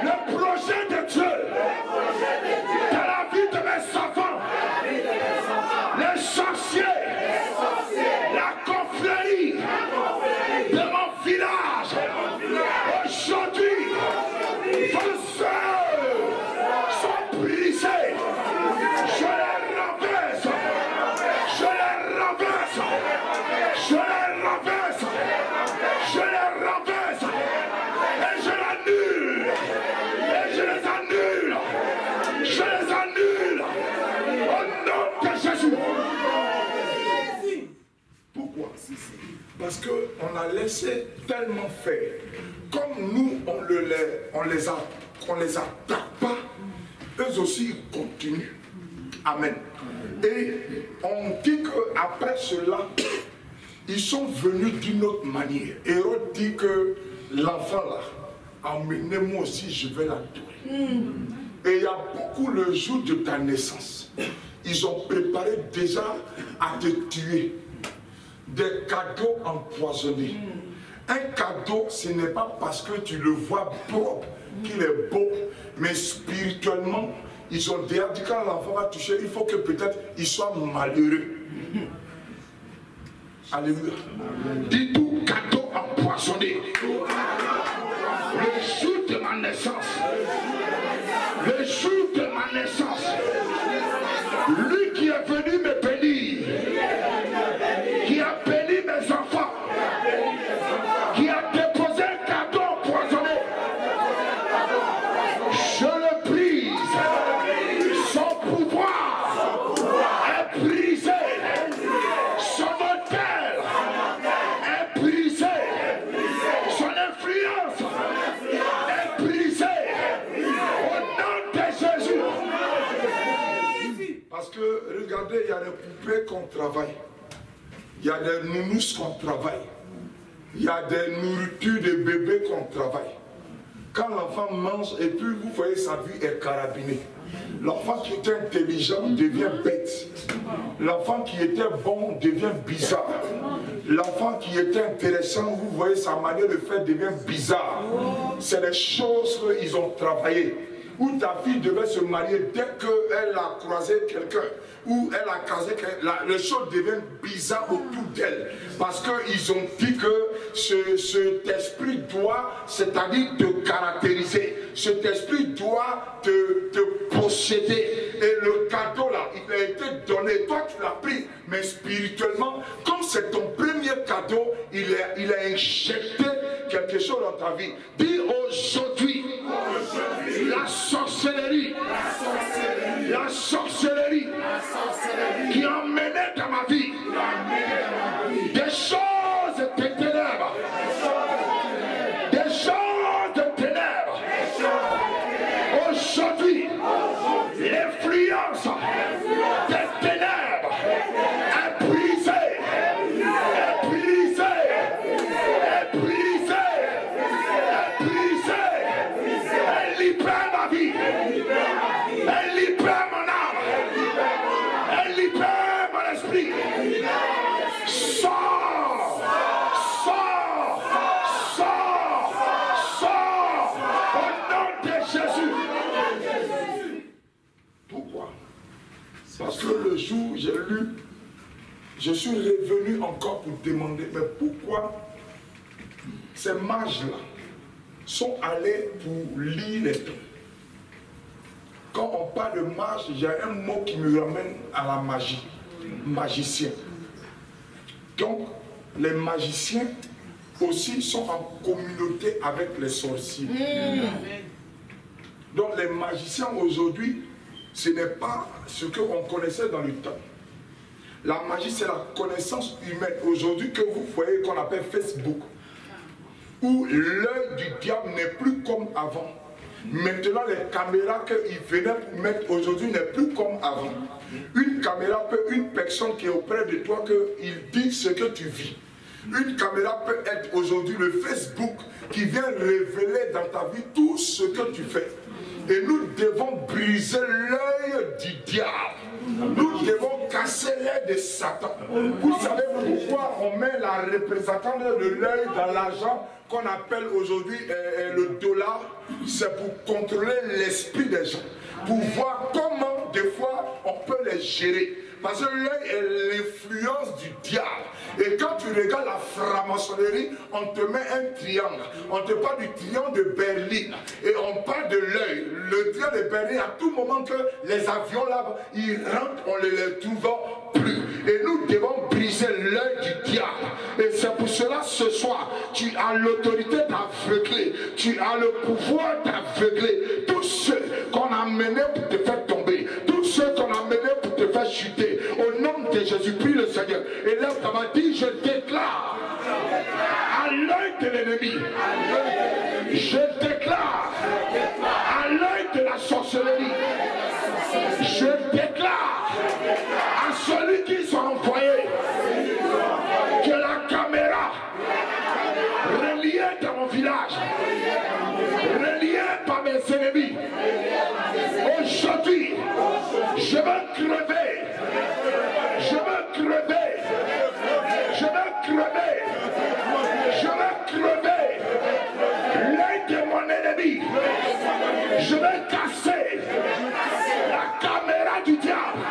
le projet de Dieu dans la vie de mes enfants, les sorciers, la confrérie de mon village. Aujourd'hui, vos œuvres sont brisées. Je les renverse. Je les renverse. Je les renverse. Je les renverse. Et je l'annule. Et je les annule. Je les annule. Au nom de Jésus. Pourquoi? Parce qu'on a laissé tellement faire. Comme nous, on les attaque pas, eux aussi ils continuent. Amen. Et on dit qu'après cela, ils sont venus d'une autre manière. Hérode dit que l'enfant là, emmenez-moi aussi, je vais l'adorer. Et il y a beaucoup le jour de ta naissance. Ils ont préparé déjà à te tuer. Des cadeaux empoisonnés. Un cadeau, ce n'est pas parce que tu le vois propre qu'il est beau, mais spirituellement, ils ont déjà dit quand l'enfant va toucher, il faut que peut-être il soit malheureux. Alléluia. Dis tout cadeau empoisonné. Le jour de ma naissance, le jour de ma naissance, lui qui est venu me bénir, qui a béni mes enfants, qui a déposé un cadeau empoisonné, je le brise. Son pouvoir est brisé. Son hôtel est brisé. Son influence est brisée. Au nom de Jésus. Parce que regardez, il y a des poupées qu'on travaille. Il y a des nounous qu'on travaille. Il y a des nourritures de bébés qu'on travaille. Quand l'enfant mange et puis vous voyez sa vie est carabinée. L'enfant qui était intelligent devient bête. L'enfant qui était bon devient bizarre. L'enfant qui était intéressant, vous voyez sa manière de faire devient bizarre. C'est des choses qu'ils ont travaillé. Où ta fille devait se marier dès qu'elle a croisé quelqu'un, ou elle a casé quelqu'un, les choses deviennent bizarres autour d'elle. Parce qu'ils ont dit que cet esprit doit, c'est-à-dire te caractériser. Cet esprit doit te posséder. Et le cadeau là, il a été donné. Toi tu l'as pris, mais spirituellement, comme c'est ton premier cadeau, il a injecté quelque chose dans ta vie. Dis aujourd'hui, la sorcellerie qui emmenait dans ma vie des choses de ténèbres, des choses de ténèbres. Aujourd'hui, l'influence des ténèbres est brisée, est brisée, est brisée, est brisée. Elle libère ma vie, elle libère mon âme, elle libère mon esprit. Sors, sors, sors, sors, au nom de Jésus. Pourquoi? Parce que le jour où j'ai lu, je suis revenu encore pour demander, mais pourquoi ces mages-là sont allés pour lire les dons? Quand on parle de mage, il y a un mot qui me ramène à la magie, magicien. Donc, les magiciens aussi sont en communauté avec les sorciers. Donc, les magiciens aujourd'hui, ce n'est pas ce qu'on connaissait dans le temps. La magie, c'est la connaissance humaine. Aujourd'hui, que vous voyez qu'on appelle Facebook, où l'œil du diable n'est plus comme avant. Maintenant, les caméras qu'ils venaient pour mettre aujourd'hui n'est plus comme avant. Une caméra peut, une personne qui est auprès de toi, qu'il dit ce que tu vis. Une caméra peut être aujourd'hui le Facebook qui vient révéler dans ta vie tout ce que tu fais. Et nous devons briser l'œil du diable. Nous devons casser l'œil de Satan. Vous savez pourquoi on met la représentante de l'œil dans l'argent qu'on appelle aujourd'hui le dollar? C'est pour contrôler l'esprit des gens. Pour voir comment des fois on peut les gérer. Parce que l'œil est l'influence du diable. Et quand tu regardes la franc-maçonnerie, on te met un triangle. On te parle du triangle de Berlin. Et on parle de l'œil. Le triangle de Berlin, à tout moment que les avions là, ils rentrent, on ne les trouve plus. Et nous devons briser l'œil du diable. Et c'est pour cela, ce soir, tu as l'autorité d'aveugler. Tu as le pouvoir d'aveugler tous ceux qu'on a menés pour te faire tomber. Tous ceux qu'on a menés pour te faire chuter. Au nom de Jésus, prie le Seigneur. Et là, tu m'as dit, je déclare à l'œil de l'ennemi. Je déclare à l'œil de la sorcellerie. Je déclare à celui qui soit envoyé que la caméra reliée dans mon village, reliée par mes ennemis, aujourd'hui, je veux crever. Je veux crever. Je veux crever. Je veux crever l'œil de mon ennemi. Je veux casser la caméra du diable.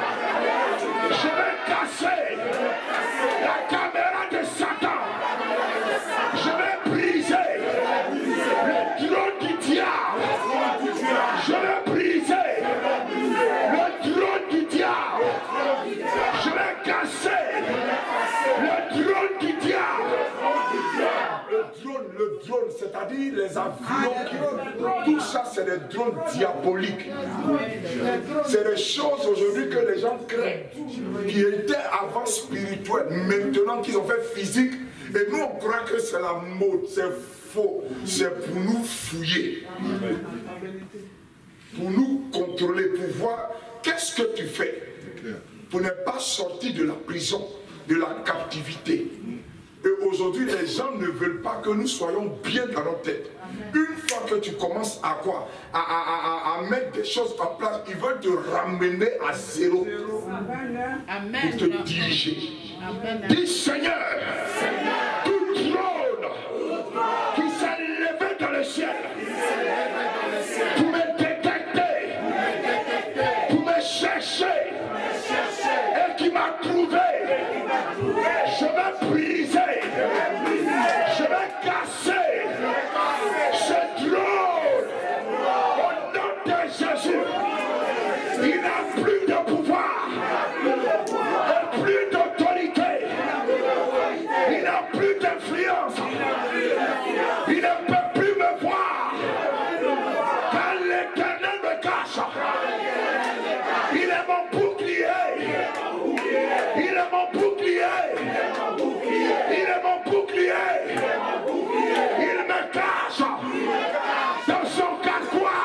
Je veux casser la caméra de Satan. Je veux briser le trône du diable. Je veux briser le trône du diable. Je vais casser le drone du diable. Le drone, c'est-à-dire les avions, tout ça c'est des drones diaboliques. C'est des choses aujourd'hui que les gens craignent, qui étaient avant spirituelles, maintenant qu'ils ont fait physique. Et nous on croit que c'est la mode, c'est faux, c'est pour nous fouiller, pour nous contrôler, pour voir qu'est-ce que tu fais. Pour ne pas sortir de la prison, de la captivité. Et aujourd'hui, les gens ne veulent pas que nous soyons bien dans nos têtes. Une fois que tu commences à quoi? À mettre des choses en place, ils veulent te ramener à zéro. Amen. Pour te diriger. Amen. Dis Seigneur, tout trône qui s'est levé dans le ciel pour me détecter, pour me chercher, et qui m'a trouvé, je vais briser, je vais casser ce trône au nom de Jésus. Il n'a plus de pouvoir, et plus d'autorité, il n'a plus d'influence, il ne peut plus me voir. Quand l'Éternel me cache, il est mon bouclier. Il est mon bouclier. Il est mon bouclier. Il me cache dans son carquois,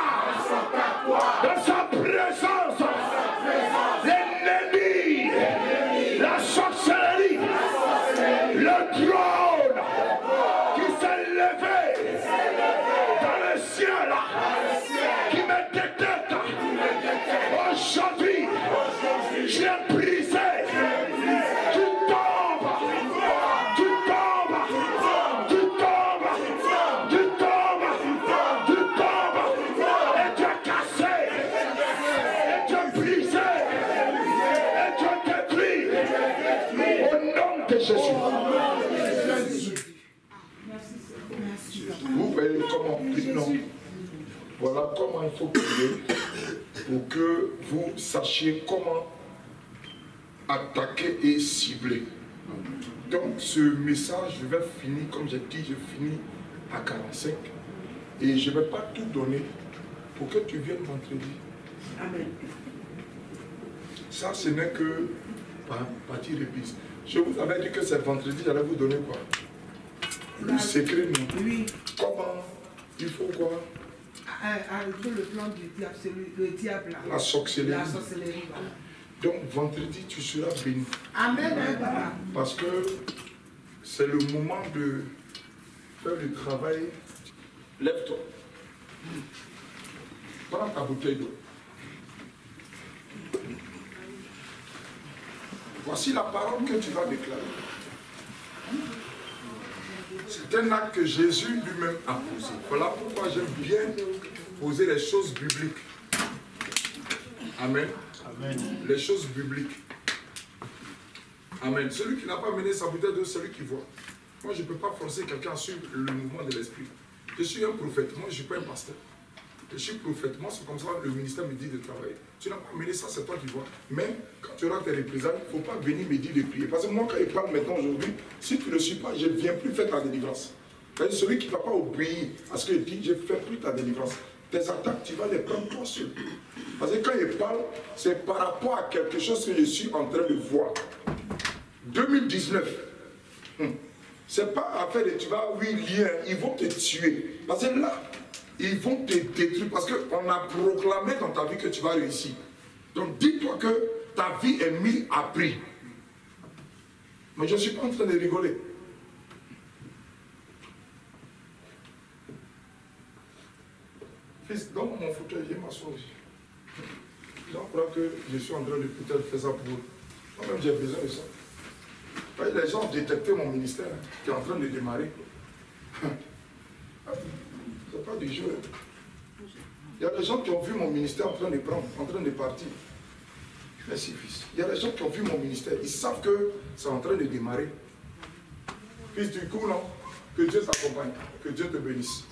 dans sa présence. L'ennemi, la sorcellerie, le trône qui s'est levé dans le ciel, qui me détecte. Aujourd'hui, j'ai brisé. Tu tombes. Tu tombes. Tu tombes. Tu tombes. Tu tombes. Et tu es cassé. Et tu es brisé. Et tu es détruit. Au nom de Jésus. Vous voyez comment non. Voilà comment il faut prier pour que vous sachiez comment attaquer et cibler. Donc ce message, je vais finir, comme j'ai dit, je finis à 45 et je ne vais pas tout donner pour que tu viennes vendredi. Amen. Ça, ce n'est que partie révise. Je vous avais dit que c'est vendredi, j'allais vous donner quoi? Le secret, non? Oui. Comment? Il faut quoi? Avec le plan du diable, c'est le diable là. La sorcellerie. La sorcellerie. Donc vendredi, tu seras béni. Amen. Papa. Parce que c'est le moment de faire le travail. Lève-toi. Prends ta bouteille d'eau. Voici la parole que tu vas déclarer. C'est un acte que Jésus lui-même a posé. Voilà pourquoi j'aime bien poser les choses bibliques. Amen. Amen. Les choses bibliques. Amen. Celui qui n'a pas mené sa bouteille d'eau, c'est celui qui voit. Moi, je ne peux pas forcer quelqu'un à suivre le mouvement de l'esprit. Je suis un prophète. Moi, je ne suis pas un pasteur. Je suis prophète. Moi, c'est comme ça que le ministère me dit de travailler. Tu n'as pas mené ça, c'est toi qui vois. Mais quand tu auras tes représailles, il ne faut pas venir me dire de prier. Parce que moi, quand il parle maintenant aujourd'hui, si tu ne le suis pas, je ne viens plus faire ta délivrance. Celui qui ne va pas obéir à ce qu'il dit, je ne fais plus ta délivrance. Tes attaques, tu vas les prendre toi seul. Parce que quand il parle, c'est par rapport à quelque chose que je suis en train de voir. 2019, c'est pas affaire de tu vas, oui, lire, ils vont te tuer. Parce que là, ils vont te détruire. Parce qu'on a proclamé dans ta vie que tu vas réussir. Donc dis-toi que ta vie est mise à prix. Mais je ne suis pas en train de rigoler. Fils, donne-moi mon fauteuil, je vais m'asseoir aussi. Je crois que je suis en train de peut-être faire ça pour eux. Moi-même, j'ai besoin de ça. Les gens ont détecté mon ministère qui est en train de démarrer. C'est pas du jeu. Il y a des gens qui ont vu mon ministère en train de prendre, en train de partir. Merci, fils. Il y a des gens qui ont vu mon ministère. Ils savent que c'est en train de démarrer. Fils, du coup, non? Que Dieu t'accompagne. Que Dieu te bénisse.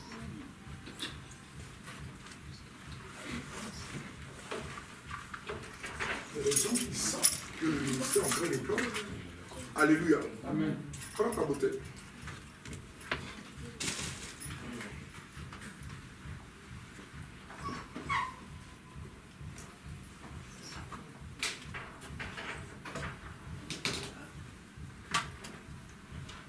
Il y a des gens qui savent que le ministère est en train de prendre. Alléluia. Amen. Prends ta bouteille.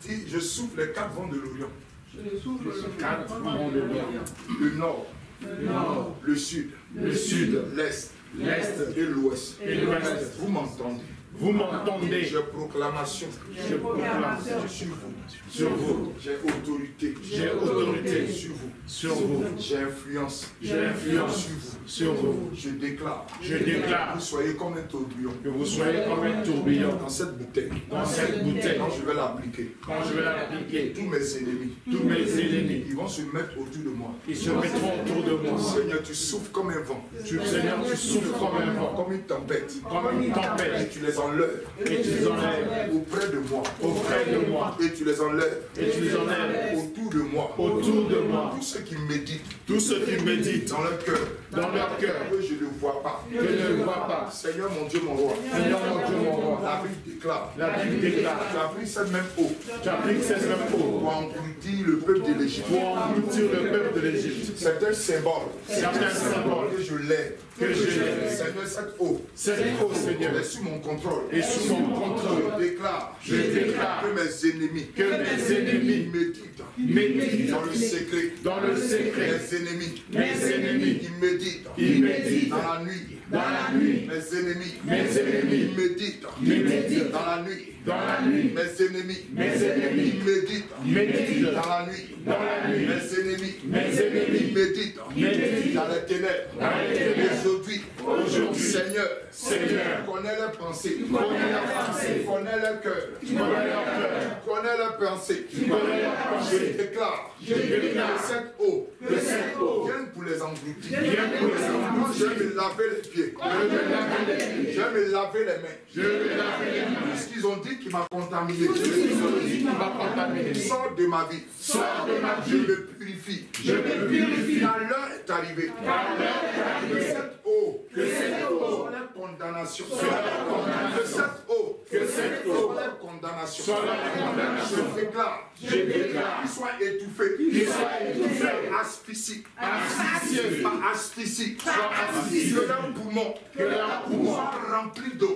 Dis, je souffle les 4 vents de l'Orient. Je souffle les 4 vents de l'Orient. Le nord, le sud, l'est, et l'ouest. Vous m'entendez? Vous m'entendez? J'ai proclamation. Je proclame sur vous. J'ai autorité. Sur vous. J'ai influence. Sur vous. Je déclare. Vous soyez comme un tourbillon. Que vous soyez comme un tourbillon. Dans cette bouteille. Quand je vais l'appliquer. Tous mes ennemis. Ils vont se mettre autour de moi. Ils se mettront autour de moi. Seigneur, tu souffles comme un vent. Seigneur, tu souffles comme un vent. Comme une tempête. Et tu les enlèves. Auprès de moi. Et tu les enlèves. Autour de moi. Tous ceux qui méditent. Dans leur cœur. Que je ne vois pas. Seigneur mon Dieu, mon roi. La Bible déclare. Tu as pris cette même eau. Pour engloutir le peuple de l'Égypte. C'est un symbole. Que je lève. Seigneur, cette eau, Seigneur, est sous mon contrôle. Je déclare que mes ennemis méditent dans le secret. Mes ennemis ils méditent dans la nuit. Mes ennemis méditent dans la nuit. Mes ennemis méditent dans la nuit. Mes ennemis méditent dans les ténèbres. Aujourd'hui, Seigneur, connais leurs pensées, connais leur cœur, connais leurs pensées. Je déclare que cette eau vient pour les engloutir. Je vais me laver les pieds, je vais me laver les mains. Puisqu'ils ont dit qu'il m'a contaminé, sors de ma vie, je me purifie. Quand l'heure est arrivée, que cette eau soit la condamnation. Que cette eau soit la condamnation. Je déclare qu'il soit étouffé. Asphyxique. Que leurs poumons soient remplis d'eau.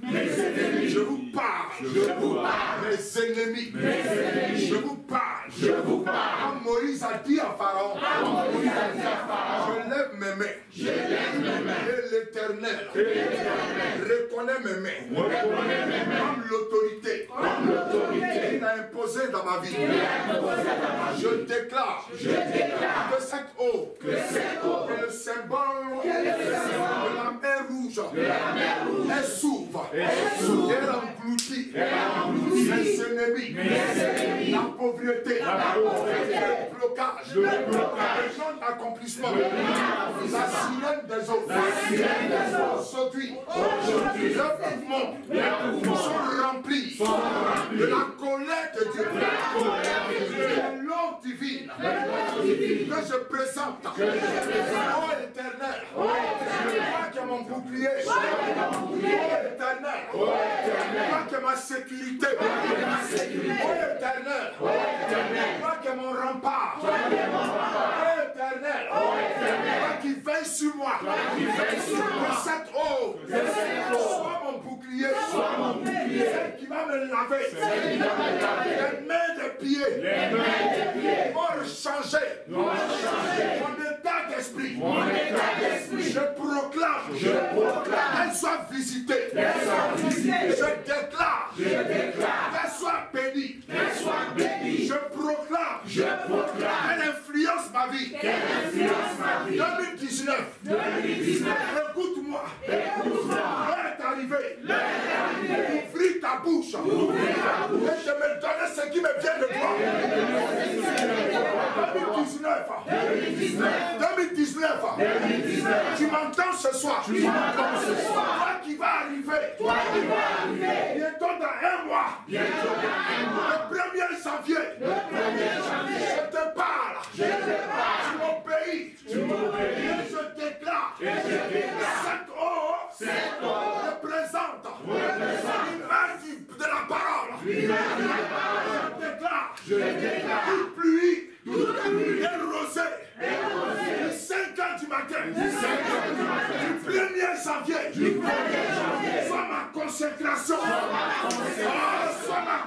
Mes ennemis, je vous parle. Mes ennemis, je vous parle. Comme Moïse a dit à Pharaon, je lève mes mains. Et l'Éternel reconnaît mes mains. Comme l'autorité a imposé dans ma vie. Je déclare que cette eau est le symbole de la mer rouge. Elle s'ouvre et elle engloutit mes ennemis, la pauvreté, le blocage, le non-accomplissement, la sirène des eaux. Aujourd'hui, leurs mouvements sont remplis de la colère de Dieu, de l'eau divine que je présente. Oh Éternel, toi qui es mon bouclier, oh Éternel, toi qui es ma sécurité, oh Éternel, toi qui es mon rempart, oh Éternel, toi qui veilles sur moi, que cette eau soit mon bouclier, celle qui va me laver, les mains des pieds, pour changer mon état d'esprit. Je proclame qu'elle soit visitée. Je déclare qu'elle soit bénie. Je proclame qu'elle influence ma vie. 2019, écoute-moi. L'heure est arrivée. Ouvris ta bouche et je me donne ce qui me vient de toi. 2019, tu m'entends ce soir. Toi qui vas arriver, bientôt dans un mois, le 1er janvier, je te parle sur mon pays, et je déclare cette eau représente l'image de la parole. Je déclare toute pluie érosée de 5 heures du matin, du 1er janvier, soit ma consécration, soit ma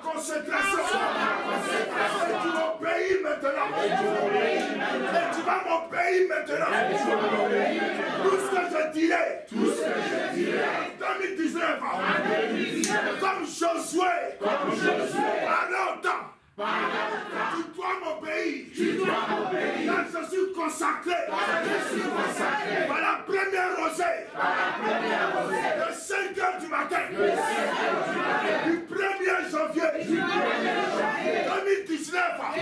consécration, et tu m'obéis maintenant, et tu vas m'obéir maintenant. Tout ce que je dirai, en 2019, comme Josué, à longtemps, tu dois m'obéir. Quand je suis consacré par la première rosée de 5 heures du matin du 1er janvier 2019 et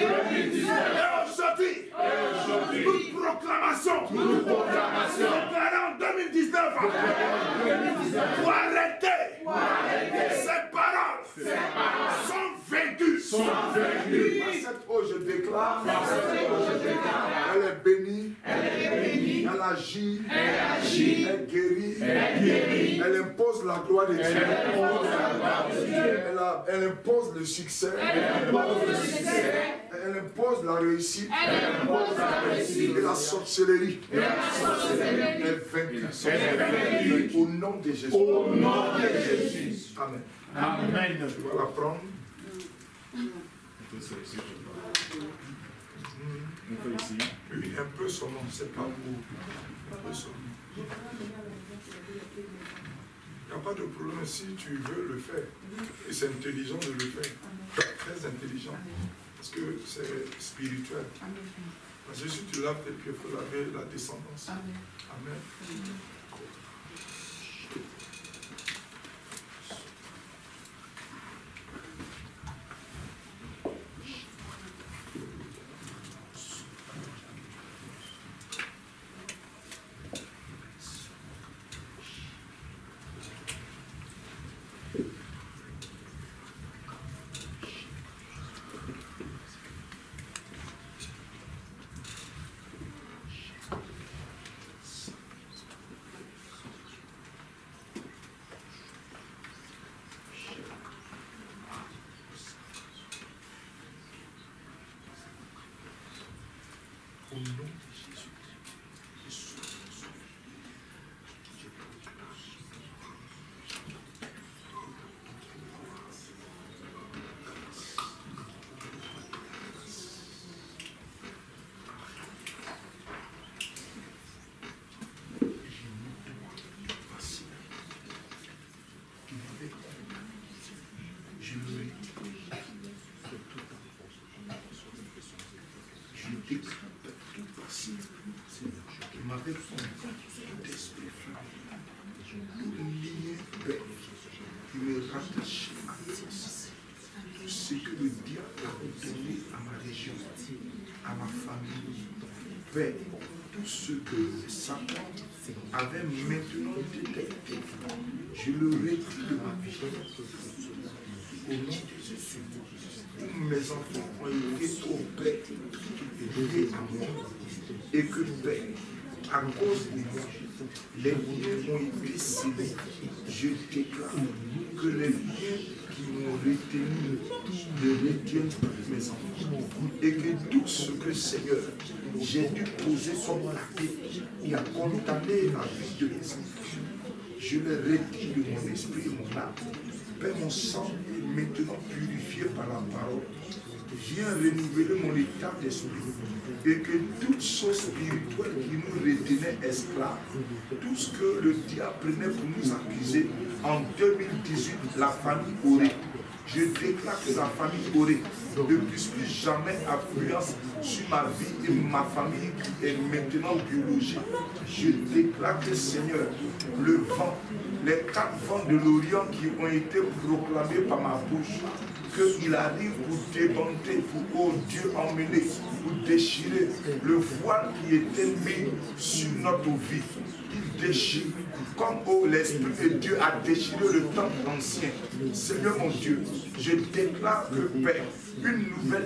aujourd'hui toute proclamation déclarant en 2019 pour arrêter ces paroles sont vaincues. Par cette eau, je déclare, elle est bénie, elle agit, elle guérit, elle impose la gloire de Dieu, elle impose le succès, elle impose la réussite, et la sorcellerie est vaincue. Au nom de Jésus. Amen. Amen. Tu vas la prendre. Oui, un peu son nom, c'est pas beau. Un peu son nom. Il n'y a pas de problème si tu veux le faire. Et c'est intelligent de le faire. Très intelligent. Parce que c'est spirituel. Parce que si tu laves tes pieds, il faut laver la descendance. Amen. avec tout esprit familial. Lié, Père, qui me rattache à Christ. Ce que le diable a donné à ma région, à ma famille. Père, tout ce que Satan avait maintenant détecté, je le retire de ma vie. Au nom de Jésus, tous mes enfants ont été au Père liés à moi. Et que Père, à cause de moi, les liens ont été scellés. Je déclare que les liens qui m'ont retenu ne retiennent plus mes enfants. Et que tout ce que, Seigneur, j'ai dû poser comme acte et à condamner la vie de mes enfants, je le retire de mon esprit et mon âme. Père, mon sang est maintenant purifié par la parole. Viens renouveler mon état d'esprit. Et que toute chose spirituelle qui nous retenait esclaves, tout ce que le diable prenait pour nous accuser, en 2018, la famille aurait. Je déclare que la famille aurait ne puisse plus jamais influence sur ma vie et ma famille qui est maintenant biologique. Je déclare que, Seigneur, le vent, les 4 vents de l'Orient qui ont été proclamés par ma bouche, qu'il arrive pour débonder, pour, oh Dieu, emmener, pour déchirer le voile qui était mis sur notre vie. Il déchire, comme oh, l'Esprit de Dieu a déchiré le temps ancien. Seigneur mon Dieu, je déclare que Père, une nouvelle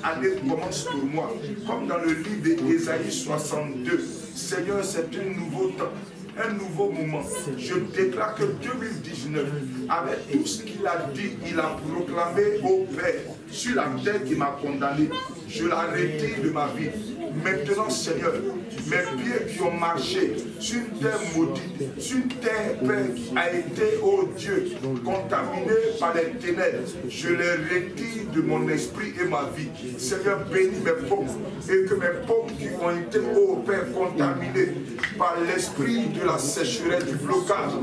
année commence pour moi. Comme dans le livre d'Ésaïe 62, Seigneur, c'est un nouveau temps. Un nouveau moment. Je déclare que 2019, avec tout ce qu'il a dit, il a proclamé au Père sur la terre qui m'a condamné. Je la retire de ma vie. Maintenant, Seigneur, mes pieds qui ont marché sur une terre maudite, sur une terre, Père, qui a été, oh Dieu, contaminée par les ténèbres, je les retire de mon esprit et ma vie. Seigneur, bénis mes paumes et que mes paumes qui ont été, oh Père, contaminées par l'esprit de la sécheresse, du blocage,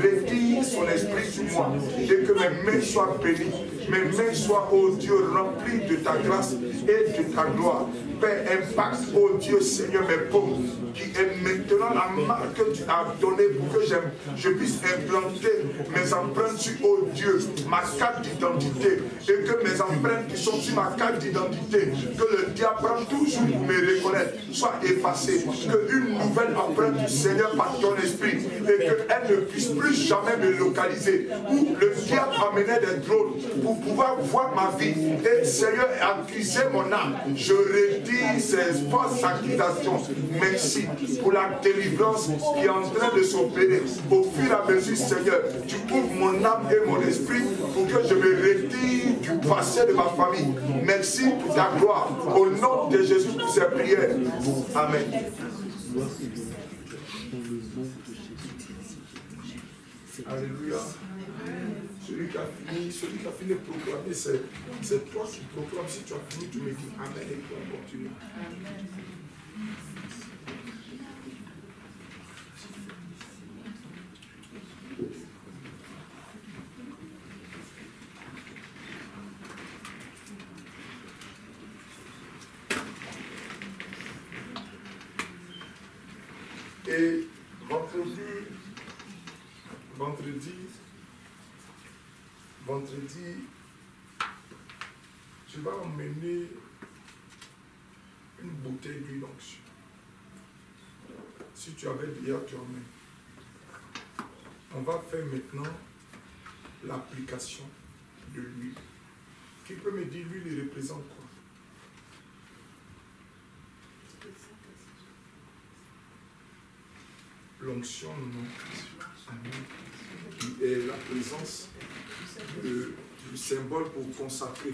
retire son esprit sur moi et que mes mains soient bénies. Mes mains soient, oh Dieu, remplies de ta grâce et de ta gloire. Père, impacte, oh Dieu, Seigneur, mes paumes, qui est maintenant la marque que tu as donnée pour que je puisse implanter mes empreintes sur, oh Dieu, ma carte d'identité. Et que mes empreintes qui sont sur ma carte d'identité, que le diable prend toujours pour me reconnaître, soient effacées. Qu'une nouvelle empreinte du Seigneur par ton esprit, et qu'elle ne puisse plus jamais me localiser. Où le diable amenait des drones pour pouvoir voir ma vie. Et Seigneur, accuser mon âme. Je retire ces fausses accusations. Merci pour la délivrance qui est en train de s'opérer. Au fur et à mesure, Seigneur, tu ouvres mon âme et mon esprit pour que je me retire du passé de ma famille. Merci pour ta gloire. Au nom de Jésus pour ces prières. Amen. Alléluia. Celui qui a fini de proclamer, c'est toi qui proclames. Si tu as fini, tu me dis Amen et puis on continue. Amen. Et vendredi, tu vas emmener une bouteille d'huile d'onction. Si tu avais déjà, tu emmènes. On va faire maintenant l'application de l'huile. Qui peut me dire l'huile, il représente quoi? L'onction, non. Qui est la présence du symbole pour consacrer.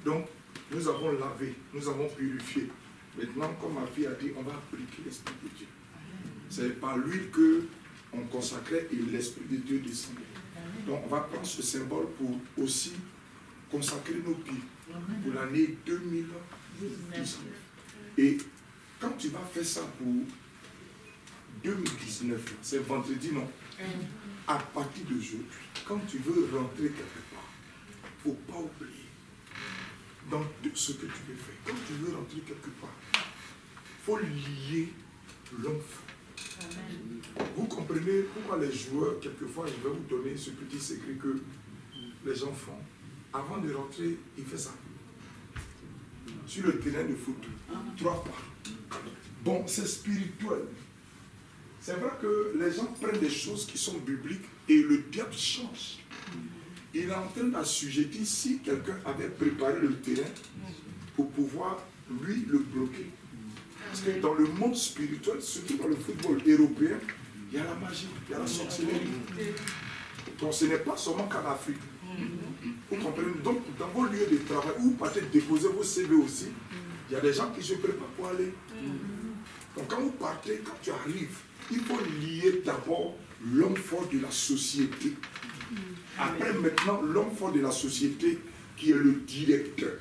Donc, nous avons lavé, nous avons purifié. Maintenant, comme ma fille a dit, on va appliquer l'Esprit de Dieu. C'est par l'huile qu'on consacrait et l'Esprit de Dieu descendait. Donc, on va prendre ce symbole pour aussi consacrer nos pieds pour l'année 2019. Et quand tu vas faire ça pour 2019, c'est vendredi, non? À partir d'aujourd'hui, quand tu veux rentrer quelque part, il ne faut pas oublier dans tout ce que tu veux faire. Quand tu veux rentrer quelque part, il faut lier l'enfant. Vous comprenez pourquoi les joueurs, quelquefois, je vais vous donner ce petit secret que les enfants, avant de rentrer, ils font ça. Sur le terrain de foot, 3 pas. Bon, c'est spirituel. C'est vrai que les gens prennent des choses qui sont bibliques et le diable change. Il est en train d'assujettir si quelqu'un avait préparé le terrain pour pouvoir, lui, le bloquer. Parce que dans le monde spirituel, surtout dans le football européen, il y a la magie, il y a la sorcellerie. Donc ce n'est pas seulement qu'en Afrique. Vous comprenez? Donc dans vos lieux de travail, où vous partez déposer vos CV aussi, il y a des gens qui se préparent pour aller. Donc quand vous partez, quand tu arrives, il faut lier d'abord l'homme fort de la société. Après maintenant, l'homme fort de la société qui est le directeur.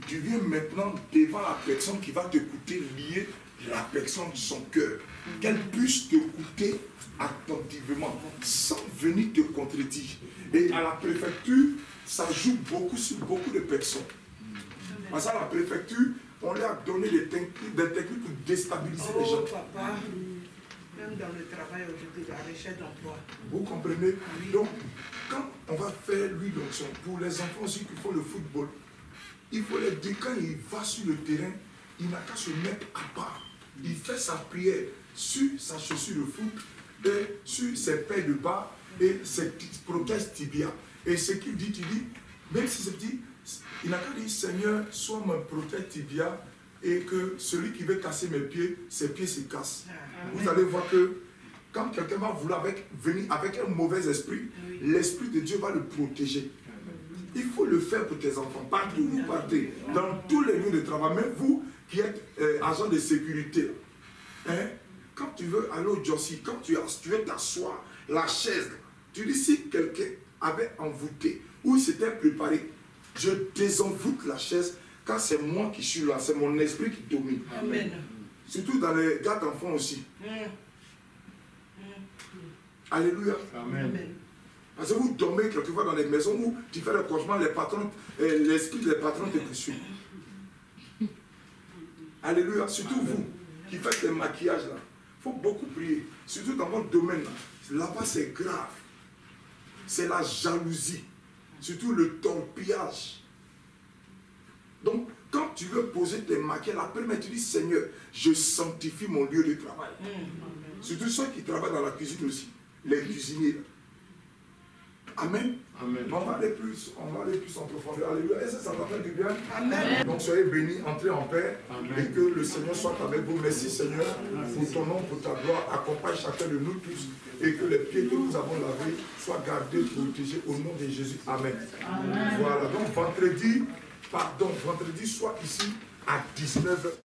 Tu viens maintenant devant la personne qui va t'écouter, lier la personne de son cœur. Qu'elle puisse t'écouter attentivement, sans venir te contredire. Et à la préfecture, ça joue beaucoup sur beaucoup de personnes. Parce qu'à la préfecture, on leur a donné des techniques pour déstabiliser les gens. Papa, même dans le travail aujourd'hui, la recherche d'emploi. Vous comprenez? Donc, quand on va faire l'huile d'onction, pour les enfants aussi qui font le football, il faut les dire, quand il va sur le terrain, il n'a qu'à se mettre à part. Il fait sa prière sur sa chaussure de foot et sur ses paires de bas et ses protèges tibia. Et ce qu'il dit, il dit, même si c'est petit, il n'a qu'à dire, Seigneur, sois mon protège tibia et que celui qui veut casser mes pieds, ses pieds se cassent. Vous allez voir que quand quelqu'un va vouloir venir avec un mauvais esprit, l'esprit de Dieu va le protéger. Il faut le faire pour tes enfants. Partout où vous partez, dans tous les lieux de travail, même vous qui êtes agent de sécurité. Hein? Quand tu veux aller au Jossi, quand tu veux t'asseoir, la chaise, tu dis si quelqu'un avait envoûté ou il s'était préparé, je désenvoûte la chaise quand c'est moi qui suis là, c'est mon esprit qui domine. Amen. Surtout dans les gars d'enfants aussi. Alléluia. Amen. Parce que vous dormez quelquefois dans les maisons où tu fais le cauchemar, les patrons, l'esprit des patrons te poursuit. Alléluia. Surtout vous qui faites les maquillages là. Il faut beaucoup prier. Surtout dans votre domaine là. Là-bas c'est grave. C'est la jalousie. Surtout le torpillage. Donc, quand tu veux poser tes maquillages, la première tu dis Seigneur, je sanctifie mon lieu de travail. Surtout ceux qui travaillent dans la cuisine aussi. Les cuisiniers. Amen. Amen. On va aller plus en profondeur. Alléluia. Et ça va faire du bien. Amen. Donc soyez bénis, entrez en paix. Amen. Et que le Seigneur soit avec vous. Merci Seigneur pour ton nom, pour ta gloire. Accompagne chacun de nous tous. Et que les pieds que nous avons lavés soient gardés, protégés au nom de Jésus. Amen. Voilà. Donc vendredi soir ici à 19h.